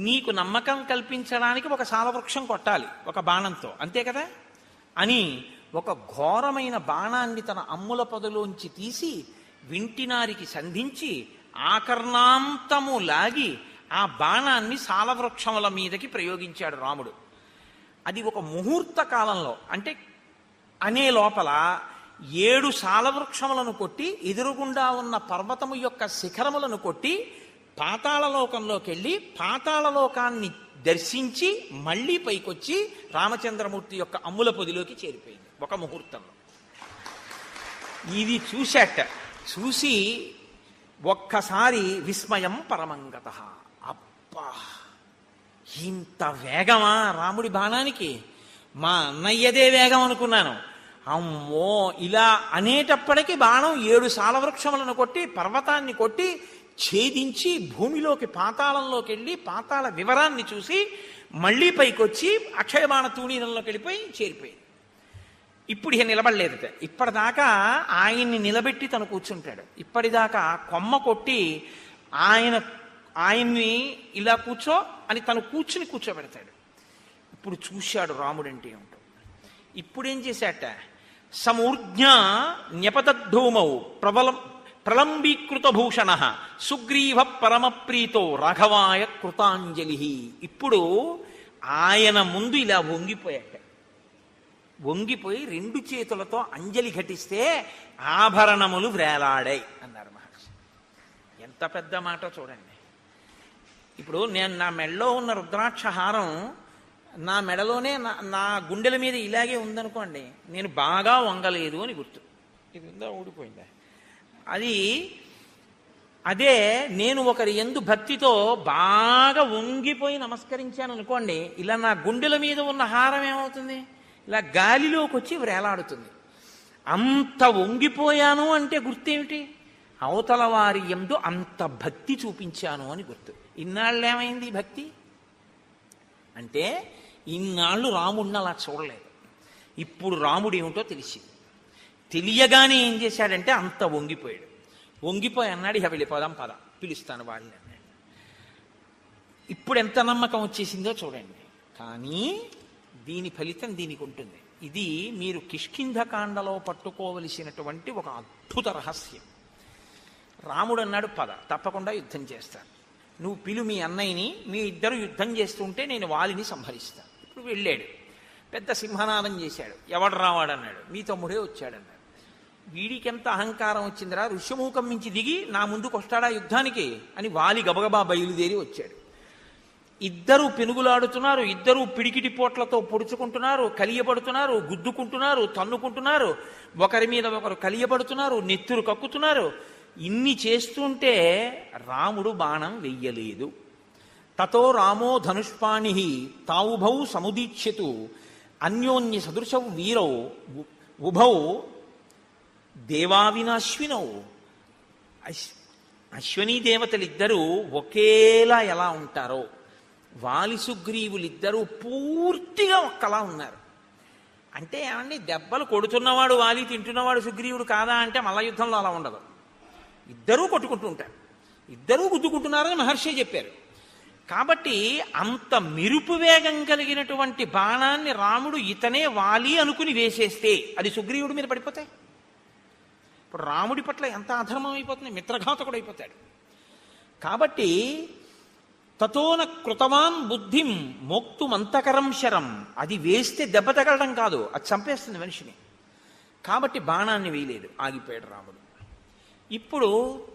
Speaker 1: నీకు నమ్మకం కల్పించడానికి ఒక సాలవృక్షం కొట్టాలి ఒక బాణంతో, అంతే కదా అని ఒక ఘోరమైన బాణాన్ని తన అమ్ముల పొదలోంచి తీసి వింటినారికి సంధించి ఆకర్ణాంతము లాగి ఆ బాణాన్ని సాలవృక్షముల మీదకి ప్రయోగించాడు రాముడు. అది ఒక ముహూర్త కాలంలో, అంటే అనే లోపల 7 సాలవృక్షములను కొట్టి ఎదురుగుండా ఉన్న పర్వతము యొక్క శిఖరములను కొట్టి పాతాళలోకంలోకి వెళ్ళి పాతాళలోకాన్ని దర్శించి మళ్ళీ పైకొచ్చి రామచంద్రమూర్తి యొక్క అమ్ముల పొదిలోకి చేరిపోయింది ఒక ముహూర్తంలో. ఇది చూశాట. చూసి ఒక్కసారి విస్మయం పరమంగత. అబ్బా, ఇంత వేగమా రాముడి బాణానికి? మా అన్నయ్యదే వేగం అనుకున్నాను. అమ్మో, ఇలా అనేటప్పటికీ బాణం 7 సాలవృక్షములను కొట్టి పర్వతాన్ని కొట్టి ఛేదించి భూమిలోకి పాతాళంలోకి వెళ్ళి పాతాళ వివరాన్ని చూసి మళ్ళీ పైకొచ్చి అక్షయబాణ తూణీరంలోకి వెళ్ళిపోయి చేరిపోయింది. ఇప్పుడు ఇక నిలబడలేదట. ఇప్పటిదాకా ఆయన్ని నిలబెట్టి తను కూర్చుంటాడు. ఇప్పటిదాకా కొమ్మ కొట్టి ఆయన్ని ఇలా కూర్చో అని తను కూర్చోబెడతాడు. ఇప్పుడు చూశాడు రాముడంటే ఏమిటో. ఇప్పుడేం చేశాట? సమూర్జ్ఞ న్యపతద్ధూమౌ ప్రలంబీకృత భూషణ సుగ్రీవ పరమప్రీతో రాఘవాయ కృతాంజలి. ఇప్పుడు ఆయన ముందు ఇలా వంగిపోయాట. వంగిపోయి 2 చేతులతో అంజలి ఘటిస్తే ఆభరణములు వ్రేలాడాయి అన్నారు మహర్షి. ఎంత పెద్ద మాట చూడండి. ఇప్పుడు నేను నా మెడలో ఉన్న రుద్రాక్ష హారం నా మెడలోనే నా గుండెల మీద ఇలాగే ఉందనుకోండి, నేను బాగా వంగలేదు అని గుర్తు. ఇది ఉందా, ఊడిపోయిందా? అదే నేను ఒకరి యందు భక్తితో బాగా వంగిపోయి నమస్కరించాను అనుకోండి, ఇలా నా గుండెల మీద ఉన్న హారం ఏమవుతుంది? ఇలా గాలిలోకి వచ్చి వ్రేలాడుతుంది. అంత వంగిపోయాను అంటే గుర్తేమిటి? అవతల వారి యందు అంత భక్తి చూపించాను అని గుర్తు. ఇన్నాళ్ళు ఏమైంది భక్తి అంటే? ఇన్నాళ్ళు రాముడిని అలా చూడలేదు. ఇప్పుడు రాముడు ఏమిటో తెలిసింది. తెలియగానే ఏం చేశాడంటే అంత వంగిపోయాడు. వంగిపోయి అన్నాడు, ఇక వెళ్ళిపోదాం పద, పిలుస్తాను వాళ్ళని అన్నాడు. ఇప్పుడు ఎంత నమ్మకం వచ్చేసిందో చూడండి. కానీ దీని ఫలితం దీనికి ఉంటుంది. ఇది మీరు కిష్కింధకాండలో పట్టుకోవలసినటువంటి ఒక అద్భుత రహస్యం. రాముడు అన్నాడు, పద, తప్పకుండా యుద్ధం చేస్తాను. నువ్వు పిలు మీ అన్నయ్యని, మీ ఇద్దరు యుద్ధం చేస్తుంటే నేను వాలిని సంహరిస్తాను. ఇప్పుడు వెళ్ళాడు, పెద్ద సింహనాదం చేశాడు. ఎవడు రావాడన్నాడు, మీ తమ్ముడే వచ్చాడన్నాడు. వీడికి ఎంత అహంకారం వచ్చిందిరా, ఋష్యమూకం మించి దిగి నా ముందుకు వస్తాడా యుద్ధానికి అని వాలి గబగబా బయలుదేరి వచ్చాడు. ఇద్దరు పెనుగులాడుతున్నారు, ఇద్దరు పిడికిటి పోట్లతో పొడుచుకుంటున్నారు, కలియబడుతున్నారు, గుద్దుకుంటున్నారు, తన్నుకుంటున్నారు, ఒకరి మీద ఒకరు కలియబడుతున్నారు, నెత్తురు కక్కుతున్నారు. ఇన్ని చేస్తుంటే రాముడు బాణం వెయ్యలేదు. తతో రామో ధనుష్పాణి తావుభౌ సముదీక్ష్యతు అన్యోన్య సదృశౌ వీరౌ ఉభౌ దేవావినాశ్వినౌ. అశ్వనీ దేవతలిద్దరూ ఒకేలా ఎలా ఉంటారో వాలి సుగ్రీవులిద్దరూ పూర్తిగా ఒక్కలా ఉన్నారు. అంటే ఏమండి, దెబ్బలు కొడుతున్నవాడు వాలి, తింటున్నవాడు సుగ్రీవుడు కాదా అంటే మల్ల యుద్ధంలో అలా ఉండదు. ఇద్దరూ కొట్టుకుంటూ ఉంటారు, ఇద్దరూ గుద్దుకుంటున్నారని మహర్షి చెప్పారు. కాబట్టి అంత మెరుపు వేగం కలిగినటువంటి బాణాన్ని రాముడు ఇతనే వాలి అనుకుని వేసేస్తే అది సుగ్రీవుడి మీద పడిపోతాయి. ఇప్పుడు రాముడి పట్ల ఎంత అధర్మం అయిపోతుంది, మిత్రఘాతకుడు అయిపోతాడు. కాబట్టి తతోన కృతవాన్ బుద్ధిం మోక్తుమంతకరం శరం. అది వేస్తే దెబ్బ తగలడం కాదు, అది చంపేస్తుంది మనిషిని. కాబట్టి బాణాన్ని వేయలేదు, ఆగిపోయాడు రాముడు. ఇప్పుడు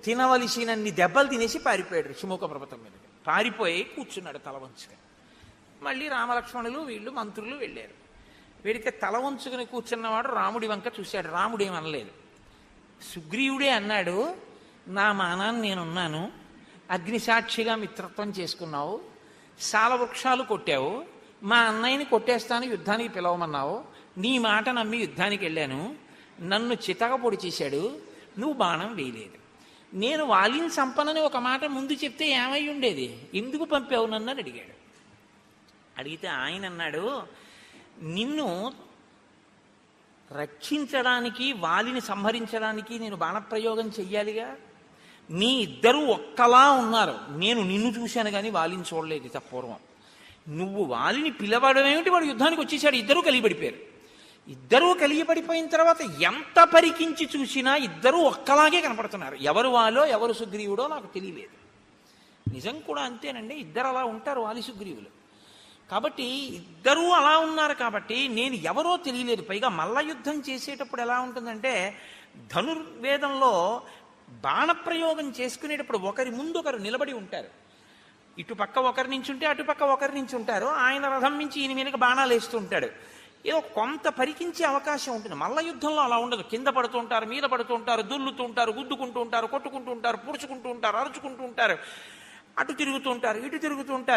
Speaker 1: తినవలసినన్ని దెబ్బలు తినేసి పారిపోయాడు ఋషిముఖ పర్వతం మీద. పారిపోయి కూర్చున్నాడు తల వంచుకొని. మళ్ళీ రామలక్ష్మణులు వీళ్ళు మంత్రులు వెళ్ళారు. వీడితే తల వంచుకుని కూర్చున్నవాడు రాముడి వంక చూశాడు. రాముడు ఏమనలేదు. సుగ్రీవుడే అన్నాడు, నా మానాన్ని నేనున్నాను, అగ్నిసాక్షిగా మిత్రత్వం చేసుకున్నావు, సాలవృక్షాలు కొట్టావు, మా అన్నయ్యని కొట్టేస్తాను యుద్ధానికి పిలవమన్నావు, నీ మాట నమ్మి యుద్ధానికి వెళ్ళాను, నన్ను చితక పొడి చేశాడు, నువ్వు బాణం వేయలేదు. నేను వాలిని సంపనని ఒక మాట ముందు చెప్తే ఏమై ఉండేది, ఎందుకు పంపావు నన్ను అని అడిగాడు. అడిగితే ఆయన అన్నాడు, నిన్ను రక్షించడానికి వాలిని సంహరించడానికి నేను బాణప్రయోగం చెయ్యాలిగా. మీ ఇద్దరూ ఒక్కలా ఉన్నారు, నేను నిన్ను చూశాను కానీ వాలిని చూడలేదు పూర్వం. నువ్వు వాలిని పిలవడం ఏమిటి, వాడు యుద్ధానికి వచ్చేసాడు, ఇద్దరూ కలిపడిపోయారు. ఇద్దరూ కలియపడిపోయిన తర్వాత ఎంత పరికించి చూసినా ఇద్దరూ ఒక్కలాగే కనపడుతున్నారు. ఎవరు వాలో ఎవరు సుగ్రీవుడో నాకు తెలియలేదు. నిజం కూడా అంతేనండి, ఇద్దరు అలా ఉంటారు వాలి సుగ్రీవులు. కాబట్టి ఇద్దరూ అలా ఉన్నారు కాబట్టి నేను ఎవరో తెలియలేదు. పైగా మల్ల యుద్ధం చేసేటప్పుడు ఎలా ఉంటుందంటే, ధనుర్వేదంలో బాణప్రయోగం చేసుకునేటప్పుడు ఒకరి ముందు ఒకరు నిలబడి ఉంటారు. ఇటుపక్క ఒకరి నుంచి ఉంటే అటుపక్క ఒకరి నుంచి ఉంటారు. ఆయన రథం నుంచి ఈయన మీదకి బాణాలు వేస్తూ ఉంటాడు. ఏదో కొంత పరికించే అవకాశం ఉంటుంది. మల్ల యుద్ధంలో అలా ఉండదు. కింద పడుతూ ఉంటారు, మీద పడుతూ ఉంటారు, దుల్లుతూ ఉంటారు, గుద్దుకుంటూ ఉంటారు, కొట్టుకుంటూ ఉంటారు, పుడుచుకుంటూ ఉంటారు, అరుచుకుంటూ ఉంటారు, అటు తిరుగుతూ ఉంటారు, ఇటు తిరుగుతూ ఉంటారు.